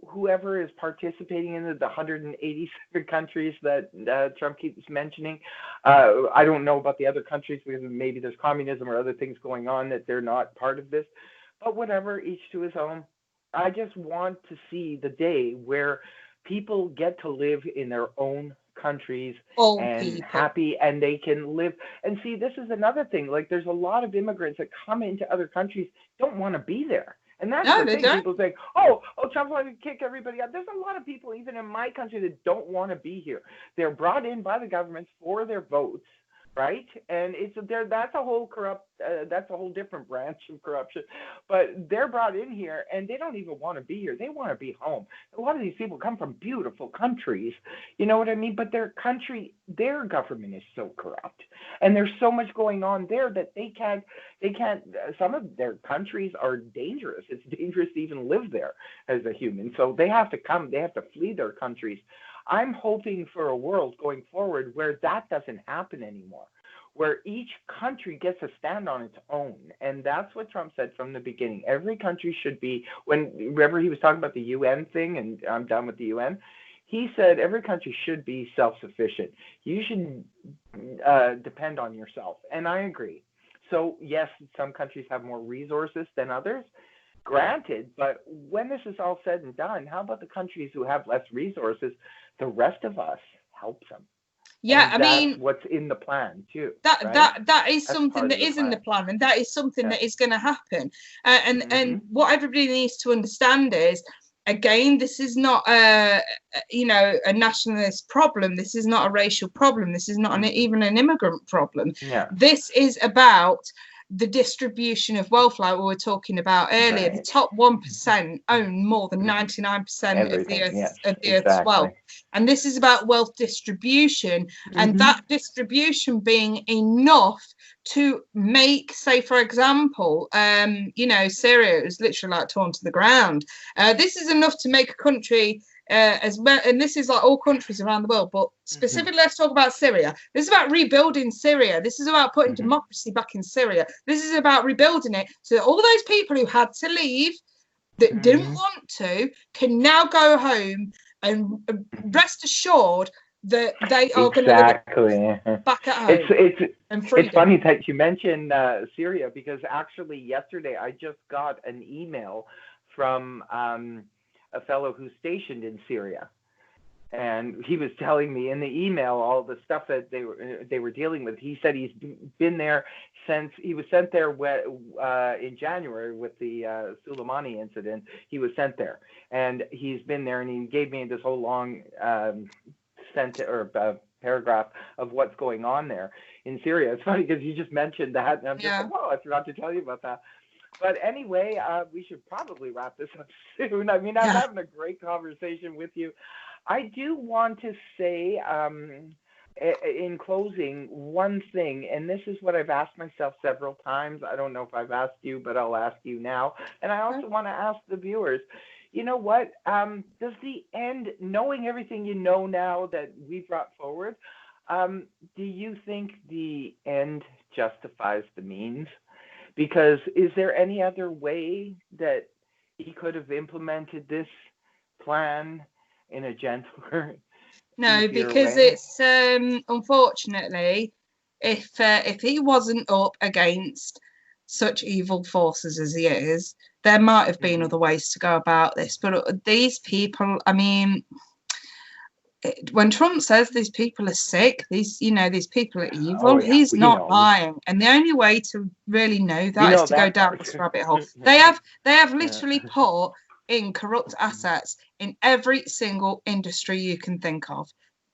whoever is participating in the 187 countries that Trump keeps mentioning. I don't know about the other countries because maybe there's communism or other things going on that they're not part of this. But whatever, each to his own. I just want to see the day where people get to live in their own countries All and people. happy, and they can live. And see, this is another thing. Like, there's a lot of immigrants that come into other countries, don't want to be there. And that's No, the they thing. don't. People think, oh, Trump's going to kick everybody out. There's a lot of people, even in my country, that don't want to be here. They're brought in by the governments for their votes, right? And it's there. That's a whole corrupt. That's a whole different branch of corruption. But they're brought in here, and they don't even want to be here. They want to be home. A lot of these people come from beautiful countries, you know what I mean? But their country, their government is so corrupt, and there's so much going on there that they can't. They can't. Some of their countries are dangerous. It's dangerous to even live there as a human. So they have to come. They have to flee their countries. I'm hoping for a world going forward where that doesn't happen anymore, where each country gets to stand on its own. And that's what Trump said from the beginning. Every country should be, remember he was talking about the UN thing, and I'm done with the UN. He said every country should be self-sufficient. You should depend on yourself. And I agree. So, yes, some countries have more resources than others, granted, but when this is all said and done, how about the countries who have less resources? The rest of us helps them. Yeah, And I that's mean, what's in the plan too, that right? that that is That's something part of that the is in the plan. plan, and that is something Yeah. that is going to happen. And Mm-hmm. what everybody needs to understand is, again, this is not a nationalist problem. This is not a racial problem. This is not even an immigrant problem. Yeah. This is about the distribution of wealth, like we were talking about earlier. The Right. top 1% own more than 99% of the Everything. Yes. Earth's wealth. Exactly. And this is about wealth distribution, and Mm-hmm. that distribution being enough to make, say, for example, Syria is literally like torn to the ground. This is enough to make a country as well, and this is like all countries around the world, but specifically, let's talk about Syria. This is about rebuilding Syria. This is about putting democracy back in Syria. This is about rebuilding it so that all those people who had to leave, that didn't want to, can now go home and rest assured that they are going to live back at home. It's funny that you mentioned Syria, because actually yesterday I just got an email from a fellow who's stationed in Syria, and he was telling me in the email all the stuff that they were dealing with. He said he's been there since he was sent there in January with the Soleimani incident. He was sent there, and he's been there, and he gave me this whole long paragraph of what's going on there in Syria. It's funny because you just mentioned that, and I'm just like, whoa, I forgot to tell you about that. But anyway, we should probably wrap this up soon. I mean, I'm having a great conversation with you. I do want to say, in closing, one thing, and this is what I've asked myself several times. I don't know if I've asked you, but I'll ask you now. And I also want to ask the viewers, you know what? Does the end, knowing everything you know now that we've brought forward, do you think the end justifies the means? Because is there any other way that he could have implemented this plan in a gentler, no, because way? It's unfortunately, if he wasn't up against such evil forces as he is, there might have been other ways to go about this. But these people, I mean, when Trump says these people are sick, these people are evil, he's not lying. And the only way to really know that is to go down this rabbit hole. They have literally put in corrupt assets in every single industry you can think of.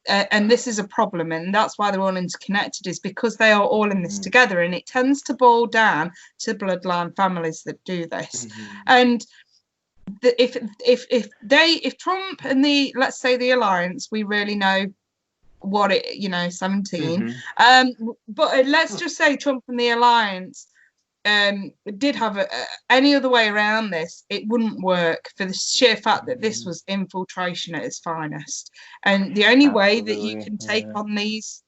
And this is a problem, and that's why they're all interconnected, is because they are all in this together, and it tends to boil down to bloodline families that do this. And if Trump and the, let's say, the alliance, we really know what it, 17, but let's just say Trump and the alliance did have any other way around this, it wouldn't work, for the sheer fact that this was infiltration at its finest. And the only way that you can take on these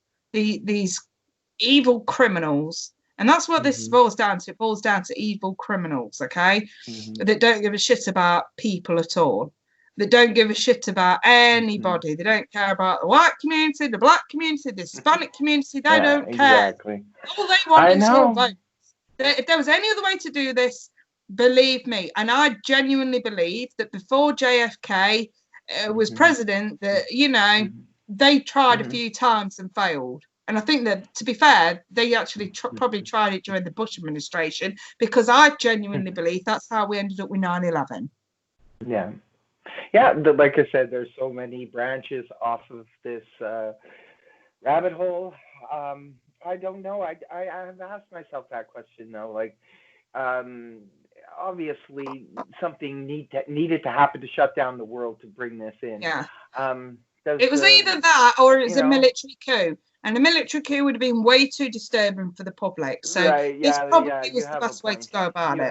evil criminals, and that's what this boils down to. It boils down to evil criminals, okay? That don't give a shit about people at all. That don't give a shit about anybody. They don't care about the white community, the black community, the Hispanic community. They don't care. All they want is your vote. If there was any other way to do this, believe me, and I genuinely believe that before JFK was president, that, they tried a few times and failed. And I think that, to be fair, they actually probably tried it during the Bush administration, because I genuinely believe that's how we ended up with 9/11. Yeah. Like I said, there's so many branches off of this rabbit hole. I don't know. I have asked myself that question, though. Like, obviously, something needed to happen to shut down the world to bring this in. Yeah. It was either that or it was a military coup. And a military coup would have been way too disturbing for the public. So this probably was the best way to go about it.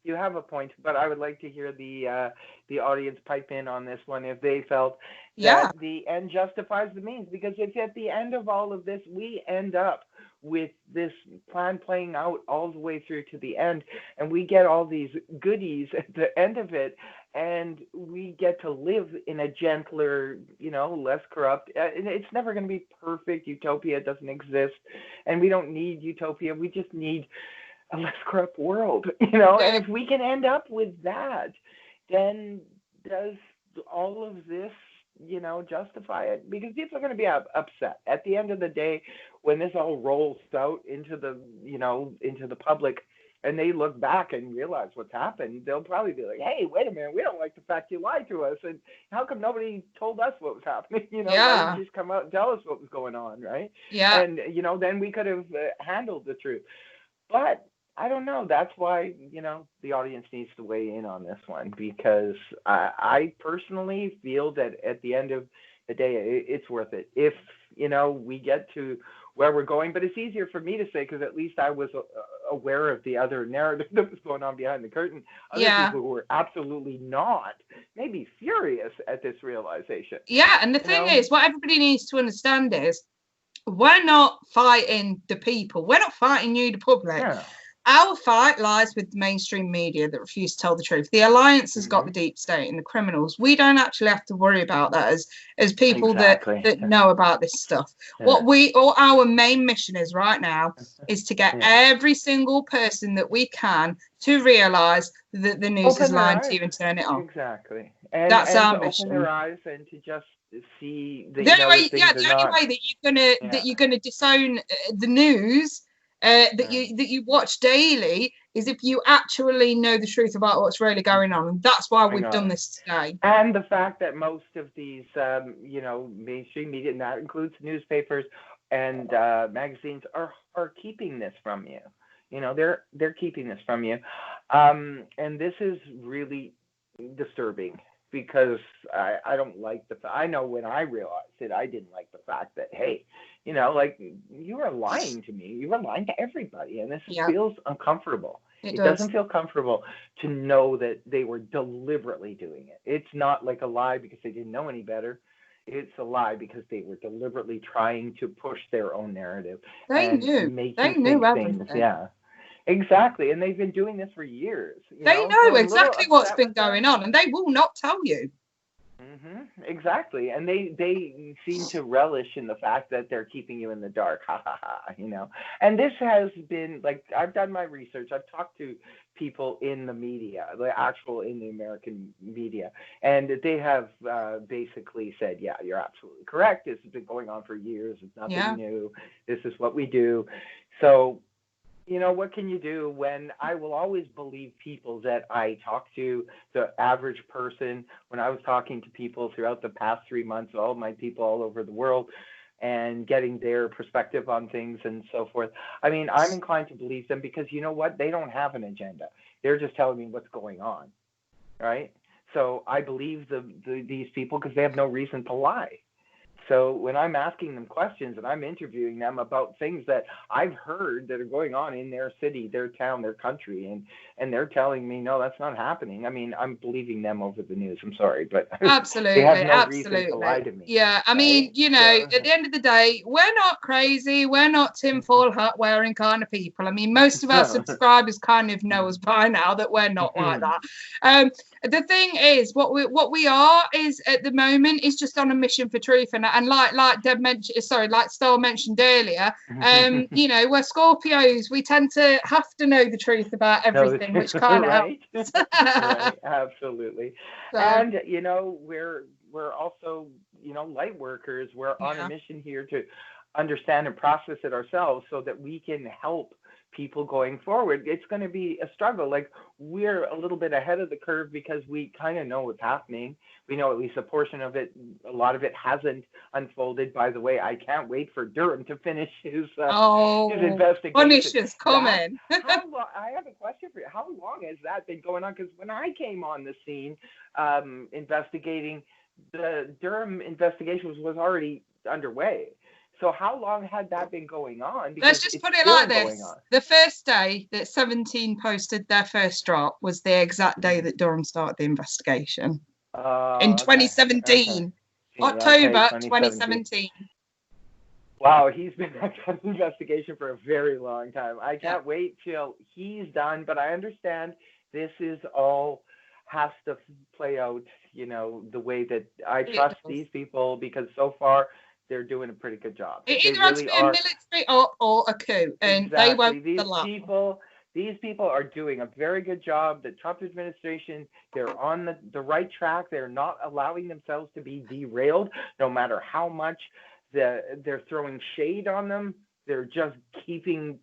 You have a point, but I would like to hear the audience pipe in on this one if they felt that the end justifies the means. Because if at the end of all of this we end up with this plan playing out all the way through to the end, and we get all these goodies at the end of it, and we get to live in a gentler, less corrupt, it's never going to be perfect. Utopia doesn't exist, and we don't need utopia. We just need a less corrupt world, and if we can end up with that, then does all of this, justify it? Because people are going to be upset at the end of the day when this all rolls out into the, into the public, and they look back and realize what's happened. They'll probably be like, hey, wait a minute, we don't like the fact you lied to us, and how come nobody told us what was happening? Why didn't you just come out and tell us what was going on, right? Yeah. And, then we could have handled the truth. But I don't know. That's why, the audience needs to weigh in on this one, because I personally feel that at the end of the day, it's worth it. If, we get to where we're going, but it's easier for me to say, because at least I was aware of the other narrative that was going on behind the curtain. Other people who were absolutely not, maybe furious at this realization. Yeah, and the You thing know? is, what everybody needs to understand is we're not fighting the people. We're not fighting you, the public. Yeah. Our fight lies with the mainstream media that refuse to tell the truth. The alliance has got the deep state and the criminals. We don't actually have to worry about that as people Exactly. that know about this stuff. Yeah. What our main mission is right now is to get Yeah. every single person that we can to realize that the news is Open their lying to eyes. you and turn it on. Exactly. That's And our to open their mission. eyes and to just see that, The you only know, way, that things are the only not. way that you're gonna disown the news that you watch daily is if you actually know the truth about what's really going on, and that's why we've done this today. And the fact that most of these, you know, mainstream media, and that includes newspapers and magazines, are keeping this from you. You know, they're keeping this from you, and this is really disturbing because I don't like the. I know when I realized it, I didn't like the fact that, hey, you know, like, you were lying to me, you were lying to everybody, and this feels uncomfortable. It doesn't feel comfortable to know that they were deliberately doing it. It's not like a lie because they didn't know any better. It's a lie because they were deliberately trying to push their own narrative They and knew. make They you knew think everything. things. Yeah, exactly. And they've been doing this for years. You They know, know so I'm a little exactly what's upset been with them. going on, and they will not tell you. Exactly. And they seem to relish in the fact that they're keeping you in the dark. Ha ha ha, you know. And this has been, like, I've done my research. I've talked to people in the media, in the American media, and they have basically said, yeah, you're absolutely correct. This has been going on for years. It's nothing new. This is what we do. So, you know, what can you do when I will always believe people that I talk to, the average person? When I was talking to people throughout the past 3 months, all my people all over the world, and getting their perspective on things and so forth, I mean, I'm inclined to believe them because, you know what? They don't have an agenda. They're just telling me what's going on, right? So I believe these people because they have no reason to lie. So when I'm asking them questions and I'm interviewing them about things that I've heard that are going on in their city, their town, their country, and they're telling me, no, that's not happening. I mean, I'm believing them over the news. I'm sorry, but they have no reason to lie to me. Yeah, I mean, Right? you know, at the end of the day, we're not crazy. We're not tinfoil hat wearing kind of people. I mean, most of our subscribers kind of know us by now that we're not like that. The thing is, what we are is at the moment is just on a mission for truth, and like Deb mentioned, sorry, like Star mentioned earlier, you know, we're Scorpios. We tend to have to know the truth about everything, which kind of helps. Right, absolutely. So, And you know, we're also, you know, light workers. We're on a mission here to understand and process it ourselves so that we can help people going forward. It's going to be a struggle. Like, we're a little bit ahead of the curve because we kind of know what's happening. We know at least a portion of it. A lot of it hasn't unfolded. By the way, I can't wait for Durham to finish his investigation. Punish is coming. I have a question for you. How long has that been going on? Because when I came on the scene investigating, the Durham investigation was already underway. So how long had that been going on? Because let's just put it like this. The first day that 17 posted their first drop was the exact day that Durham started the investigation. In 2017. October 2017. Wow, he's been on an investigation for a very long time. I can't wait till he's done, but I understand this is all has to play out, you know, the way that I trust these people, because so far they're doing a pretty good job. It either has to be a military op or a coup, and they won't These people are doing a very good job. The Trump administration, they're on the right track. They're not allowing themselves to be derailed, no matter how much they're throwing shade on them. They're just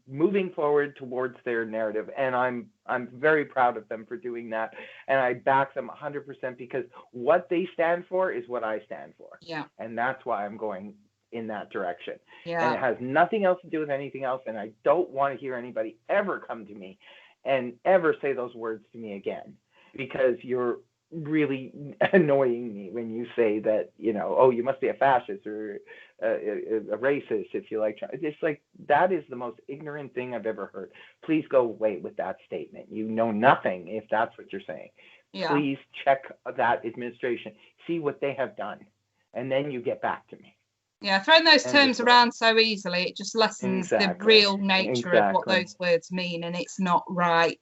moving forward towards their narrative, and I'm very proud of them for doing that, and I back them 100% because what they stand for is what I stand for. Yeah. And that's why I'm going in that direction. Yeah. And it has nothing else to do with anything else, and I don't want to hear anybody ever come to me and ever say those words to me again, because you're really annoying me when you say that, you know, oh, you must be a fascist or a racist if you like. It's like, that is the most ignorant thing I've ever heard. Please go away with that statement. You know nothing if that's what you're saying. Yeah. Please check that administration, see what they have done, and then you get back to me. Yeah, throwing those End of terms story. around so easily, it just lessens the Exactly. real nature of what Exactly. those words mean, and it's not right.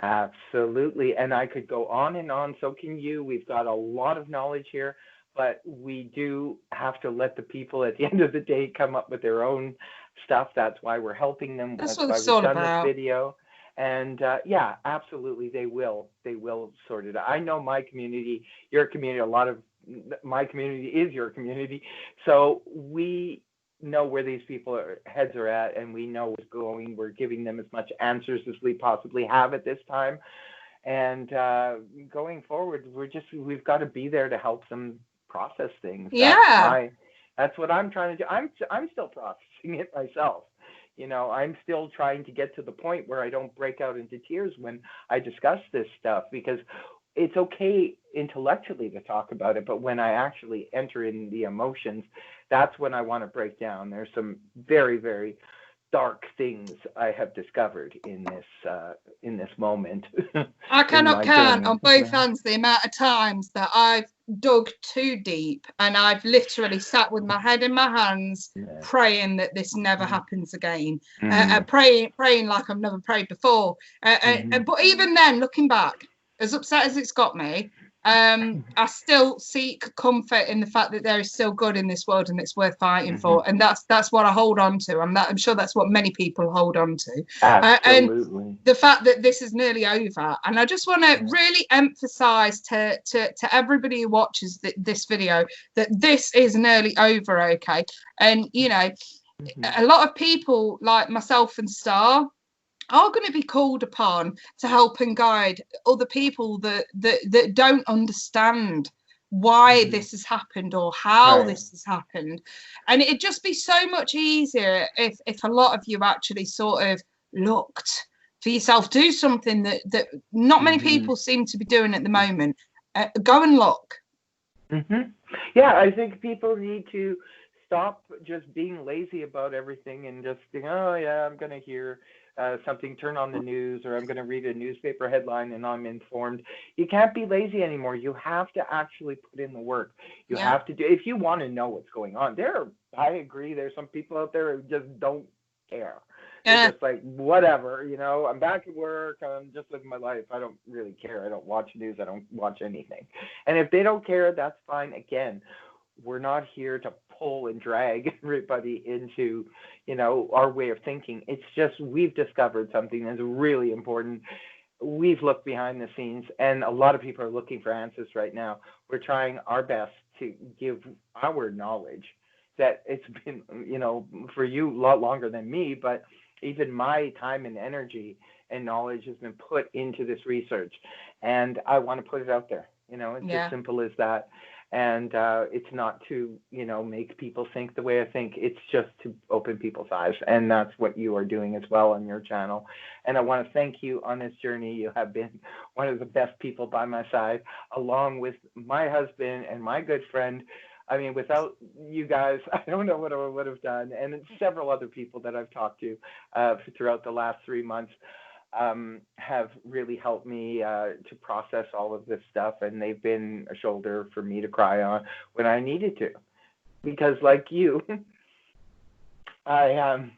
Absolutely. And I could go on and on. So can you. We've got a lot of knowledge here, but we do have to let the people at the end of the day come up with their own stuff. That's why we're helping them. That's That's what why it's we've all done this about. video. And yeah, absolutely, they will. They will sort it out. I know my community, your community, a lot of my community is your community. So we know where these heads are at, and we know what's going. We're giving them as much answers as we possibly have at this time. And going forward, we've got to be there to help them process things. Yeah. That's what I'm trying to do. I'm still processing it myself. I'm still trying to get to the point where I don't break out into tears when I discuss this stuff, because it's okay intellectually to talk about it, but when I actually enter in the emotions, that's when I want to break down. There's some very, very dark things I have discovered in this moment. I in cannot my count journey. on both hands the amount of times that I've dug too deep and I've literally sat with my head in my hands, Yeah. praying that this never happens again. Mhm. Praying like I've never prayed before. But even then, looking back, as upset as it's got me, I still seek comfort in the fact that there is still good in this world and it's worth fighting for, and that's what I hold on to. I'm sure that's what many people hold on to. And Absolutely. the fact that this is nearly over, and I just want to Yeah. really emphasize to everybody who watches this video that this is nearly over, okay? And a lot of people like myself and Star are going to be called upon to help and guide other people that don't understand why this has happened or how Right. this has happened. And it'd just be so much easier if a lot of you actually sort of looked for yourself, do something that not many people seem to be doing at the moment. Go and look. Yeah, I think people need to stop just being lazy about everything and just think, oh yeah, I'm going to hear something, turn on the news, or I'm going to read a newspaper headline and I'm informed. You can't be lazy anymore. You have to actually put in the work. You have to do, if you want to know what's going on. I agree, there's some people out there who just don't care. They're just like, whatever, I'm back at work, I'm just living my life. I don't really care. I don't watch news. I don't watch anything. And if they don't care, that's fine. Again, we're not here to pull and drag everybody into, our way of thinking. It's just we've discovered something that's really important. We've looked behind the scenes, and a lot of people are looking for answers right now. We're trying our best to give our knowledge that it's been, for you a lot longer than me, but even my time and energy and knowledge has been put into this research, and I want to put it out there. It's as simple as that. And it's not to, make people think the way I think. It's just to open people's eyes. And that's what you are doing as well on your channel. And I want to thank you on this journey. You have been one of the best people by my side, along with my husband and my good friend. I mean, without you guys, I don't know what I would have done. And several other people that I've talked to throughout the last 3 months have really helped me to process all of this stuff, and they've been a shoulder for me to cry on when I needed to, because like you, I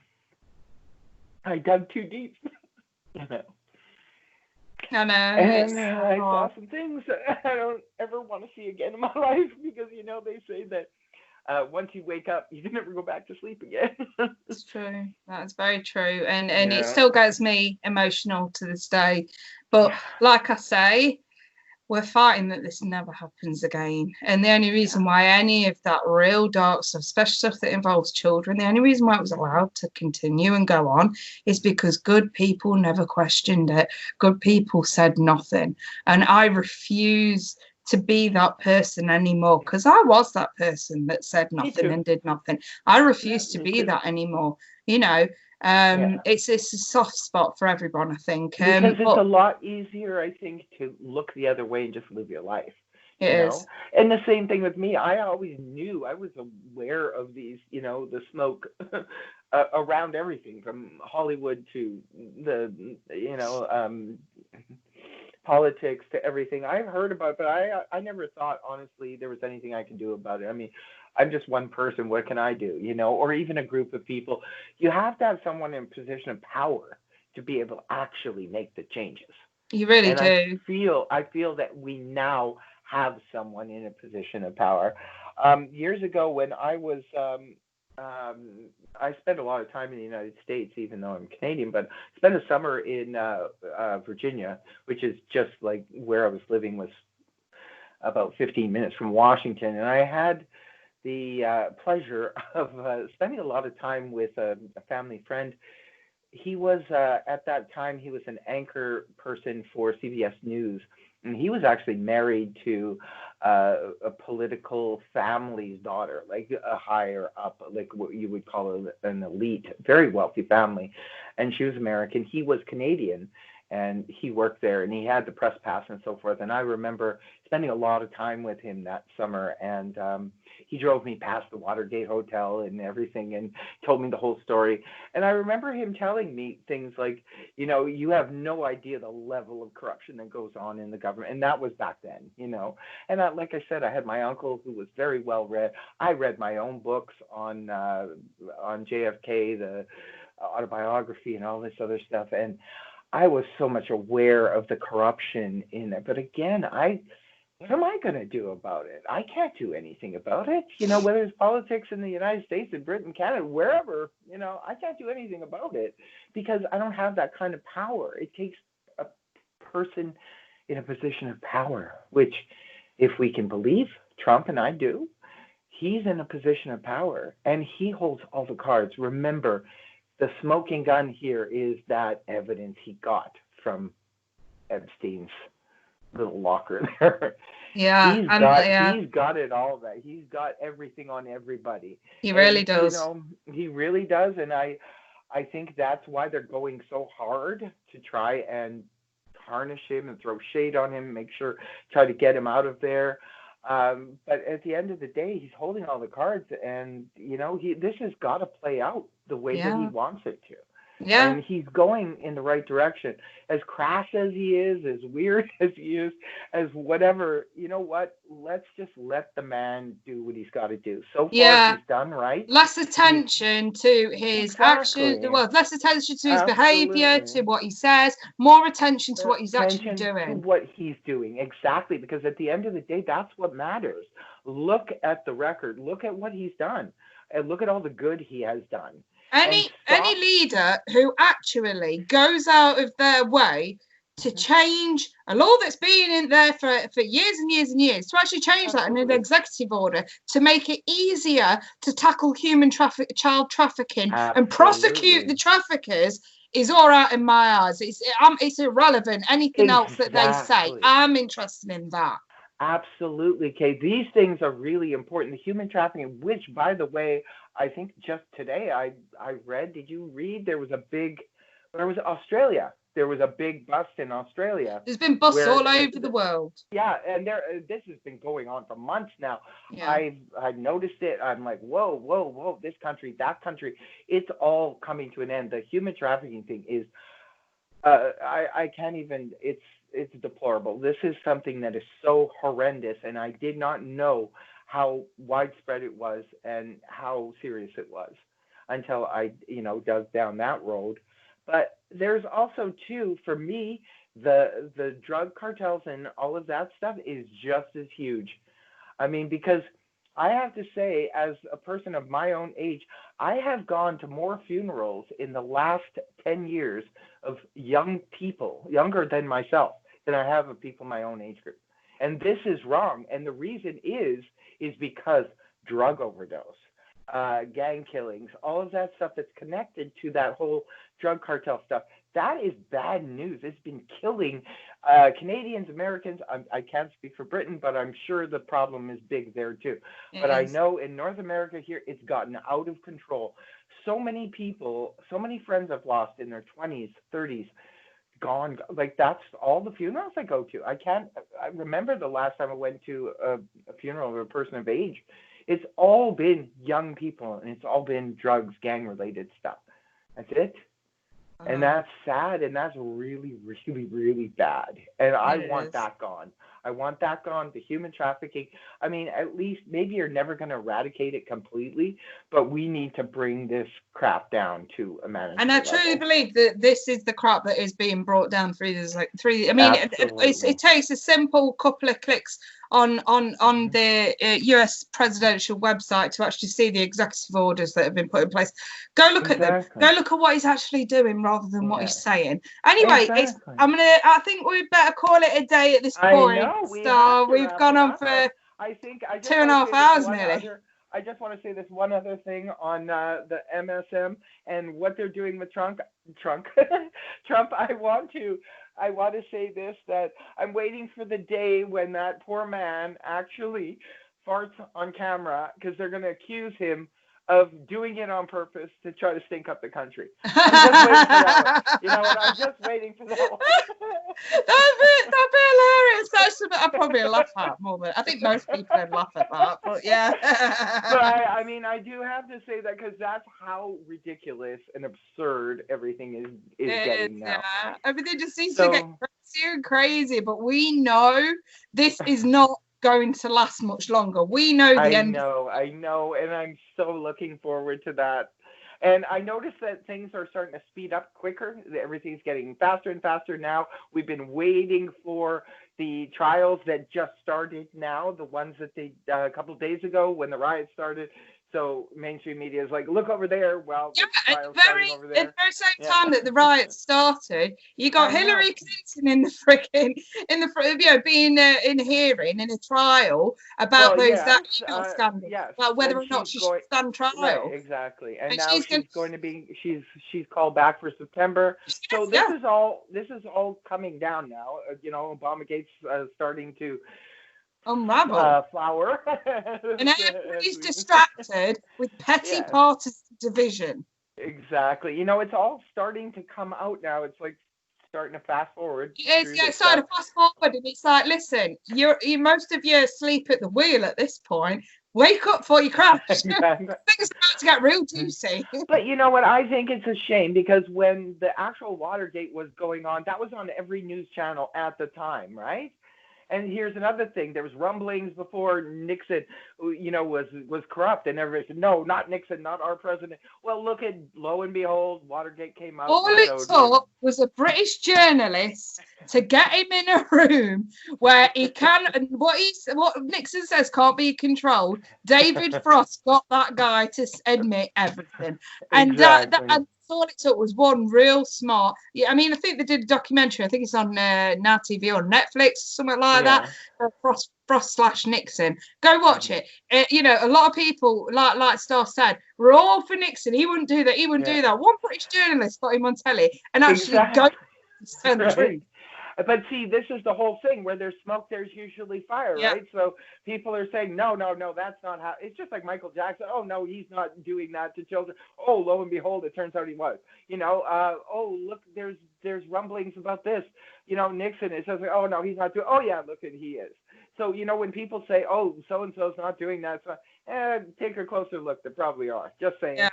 dug too deep, I know, and I saw some things that I don't ever want to see again in my life, because they say that once you wake up, you can never go back to sleep again. It's true. That's very true. And it still gets me emotional to this day. But like I say, we're fighting that this never happens again. And the only reason why any of that real dark stuff, especially stuff that involves children, the only reason why it was allowed to continue and go on is because good people never questioned it. Good people said nothing. And I refuse to be that person anymore, because I was that person that said nothing and did nothing. I refuse to be that anymore. It's a soft spot for everyone, I think. Because it's a lot easier, I think, to look the other way and just live your life. It is. And the same thing with me. I always knew, I was aware of these, the smoke around everything from Hollywood to the, politics to everything. I've heard about it, but I never thought, honestly, there was anything I can do about it. I mean, I'm just one person. What can I do? Or even a group of people. You have to have someone in a position of power to be able to actually make the changes. You really And I do. feel that we now have someone in a position of power. Years ago, when I spent a lot of time in the United States, even though I'm Canadian, but spent a summer in Virginia, which is just like where I was living, was about 15 minutes from Washington, and I had the pleasure of spending a lot of time with a family friend. He was at that time he was an anchor person for CBS News, and he was actually married to a political family's daughter, like a higher up, like what you would call an elite, very wealthy family, and she was American. He was Canadian, and he worked there, and he had the press pass and so forth. And I remember spending a lot of time with him that summer, and he drove me past the Watergate Hotel and everything, and told me the whole story. And I remember him telling me things like, you have no idea the level of corruption that goes on in the government. And that was back then. And like I said, I had my uncle who was very well read. I read my own books on JFK, the autobiography, and all this other stuff. And I was so much aware of the corruption in it. But again, what am I going to do about it? I can't do anything about it. Whether it's politics in the United States, in Britain, Canada, wherever, I can't do anything about it because I don't have that kind of power. It takes a person in a position of power, which, if we can believe Trump, and I do, he's in a position of power and he holds all the cards. Remember, the smoking gun here is that evidence he got from Epstein's little locker there. Yeah, He's got it all. That he's got everything on everybody. He really does. He really does, and I think that's why they're going so hard to try and tarnish him and throw shade on him, try to get him out of there. But at the end of the day, he's holding all the cards, and this has got to play out the way that he wants it to. Yeah. And he's going in the right direction. As crass as he is, as weird as he is, as whatever, you know what? Let's just let the man do what he's got to do. So far, he's done right. Less attention to his action. Well, less attention to his behavior, to what he says. More attention to what he's actually doing. To what he's doing, exactly. Because at the end of the day, that's what matters. Look at the record. Look at what he's done. And look at all the good he has done. Any leader who actually goes out of their way to change a law that's been in there for years and years and years, to actually change that in an executive order to make it easier to tackle child trafficking and prosecute the traffickers is all right in my eyes. It's irrelevant. Anything else that they say, I'm interested in that. Absolutely, Kate. These things are really important. The human trafficking, which, by the way, I think just today I read. Did you read? There was Australia. There was a big bust in Australia. There's been busts all over the world. Yeah, and this has been going on for months now. Yeah. I've noticed it. I'm like, whoa, this country, that country. It's all coming to an end. The human trafficking thing is, I can't even. It's deplorable. This is something that is so horrendous, and I did not know how widespread it was and how serious it was until I, dug down that road. But there's also, too, for me, the drug cartels and all of that stuff is just as huge. I mean, because I have to say, as a person of my own age, I have gone to more funerals in the last 10 years of young people, younger than myself, than I have of people my own age group. And this is wrong. And the reason is because drug overdose, gang killings, all of that stuff that's connected to that whole drug cartel stuff, that is bad news. It's been killing Canadians, Americans. I can't speak for Britain, but I'm sure the problem is big there too. But I know in North America here, it's gotten out of control. So many people, so many friends I've lost in their 20s, 30s, gone. Like, that's all the funerals I go to. I remember the last time I went to a funeral of a person of age. It's all been young people, and it's all been drugs, gang-related stuff. That's it. And that's sad, and that's really, really, really bad. And I It want is. that gone. I want that gone. The human trafficking. I mean, at least maybe you're never going to eradicate it completely, but we need to bring this crap down to a And I manageable truly level. believe that this is the crap that is being brought down through this, like through. I mean, it Absolutely. takes a simple couple of clicks on the US presidential website to actually see the executive orders that have been put in place. Go look at them. Exactly. Go look at what he's actually doing rather than what Yeah. he's saying. Anyway, it's. Exactly. I think we better call it a day at this I point. know we have So to we've wrap gone it on up. for I two just and a want to half say this hours one nearly. other. I just want to say this one other thing on the MSM and what they're doing with Trump. Trump. Trump. I want to say this, that I'm waiting for the day when that poor man actually farts on camera, because they're going to accuse him of doing it on purpose to try to stink up the country. I'm just waiting for that one. You know what? I'm just waiting for that one. That'd be hilarious. That's something I'd probably laugh at more than I think most people would laugh at that. But yeah. But I mean, I do have to say that because that's how ridiculous and absurd everything is It getting is, now. yeah. Everything just seems to get So crazier and crazy, but we know this is not going to last much longer. We know the end. I know, and I'm so looking forward to that. And I noticed that things are starting to speed up quicker. Everything's getting faster and faster now. We've been waiting for the trials that just started now, the ones that they a couple of days ago when the riots started. So mainstream media is like, look over there. Well, Yeah, the at trial's starting over the very there. same Yeah, time that the riots started, you got I know. Hillary Clinton in the freaking being in a hearing in a trial about Well, that yes, email scandal, yes, about whether and or not she's she should going stand right, trial, exactly. And and now she's going. she's going to be she's called back for September. So Yes, yeah, this is all coming down now. Obamagate's starting to unravel. flower. And As everybody's we- distracted with petty yes, partisan division. exactly. It's all starting to come out now. It's like starting to fast forward It's through yeah, this it's starting stuff. to fast forward, and it's like, listen, most of you sleep at the wheel at this point. Wake up before you crash. Things are about to get real juicy. But you know what? I think it's a shame because when the actual Watergate was going on, that was on every news channel at the time, right? And here's another thing: there was rumblings before Nixon, was corrupt, and everybody said, "No, not Nixon, not our president." Well, lo and behold, Watergate came out All and it showed him. took was a British journalist to get him in a room where he can, and what Nixon says can't be controlled. David Frost got that guy to admit everything, and Exactly. and all it took was one real smart. Yeah, I mean, I think they did a documentary. I think it's on Now TV or Netflix, something like that. Frost / Nixon. Go watch it. A lot of people, like Star said, we're all for Nixon. He wouldn't do that. He wouldn't do that. One British journalist got him on telly and actually go tell the truth. But see, this is the whole thing: where there's smoke, there's usually fire, right? So people are saying, no, that's not how. It's just like Michael Jackson. Oh no, he's not doing that to children. Oh, lo and behold, it turns out he was. Oh look, there's rumblings about this. Nixon. It says, oh no, he's not doing. Oh yeah, look at he is. So when people say, oh, so and so's not doing that, so take a closer look. They probably are. Just saying. Yeah.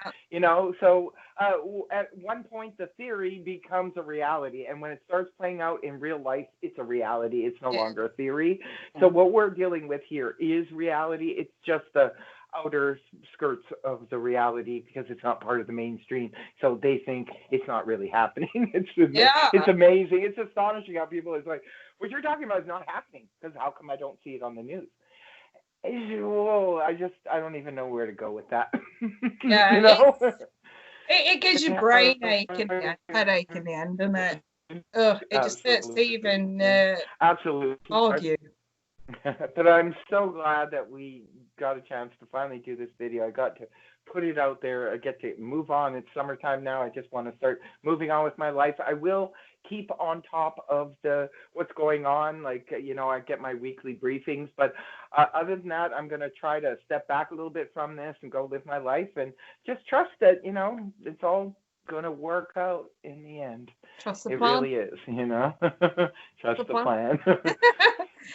So at one point the theory becomes a reality, and when it starts playing out in real life, it's a reality. It's no longer a theory. So what we're dealing with here is reality. It's just the outer skirts of the reality because it's not part of the mainstream. So they think it's not really happening. It's amazing. It's astonishing how people is like, what you're talking about is not happening, because how come I don't see it on the news? Whoa, I don't even know where to go with that. Yeah, it gives you brain ache and headache in the end, doesn't it? It just hurts to even absolutely argue. But I'm so glad that we got a chance to finally do this video. I got to put it out there. I get to move on. It's summertime now. I just want to start moving on with my life. I will keep on top of what's going on. Like, I get my weekly briefings. But other than that, I'm going to try to step back a little bit from this and go live my life and just trust that, it's all going to work out in the end. Trust the plan. It really is, Trust the plan.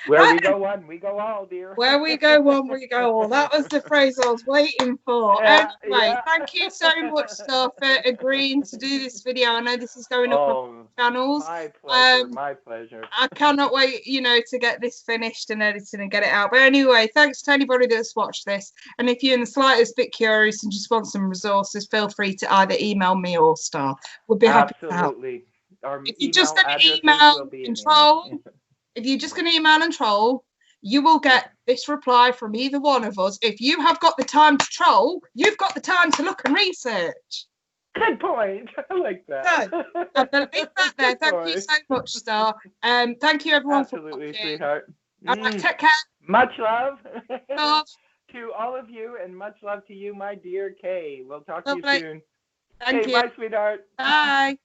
Where we go one, we go all, dear. Where we go one, we go all. That was the phrase I was waiting for. Yeah, Anyway, yeah. thank you so much, Star, for agreeing to do this video. I know this is going up on channels. My pleasure, my pleasure. I cannot wait, you know, to get this finished and edited and get it out. But anyway, thanks to anybody that's watched this. And if you're in the slightest bit curious and just want some resources, feel free to either email me or Star. We'll be happy to help. Absolutely. Our If you're just going to email email and troll, if you're just going to email and troll, you will get this reply from either one of us. If you have got the time to troll, you've got the time to look and research. Good point. I like that. So, I'm going to leave that there. Thank you so much, Star. Thank you, everyone. Absolutely, sweetheart. All right, take care. Much love. Love. To all of you, and much love to you, my dear Kay. We'll talk to you Lovely. soon. Thank Okay, you. bye, sweetheart. Bye.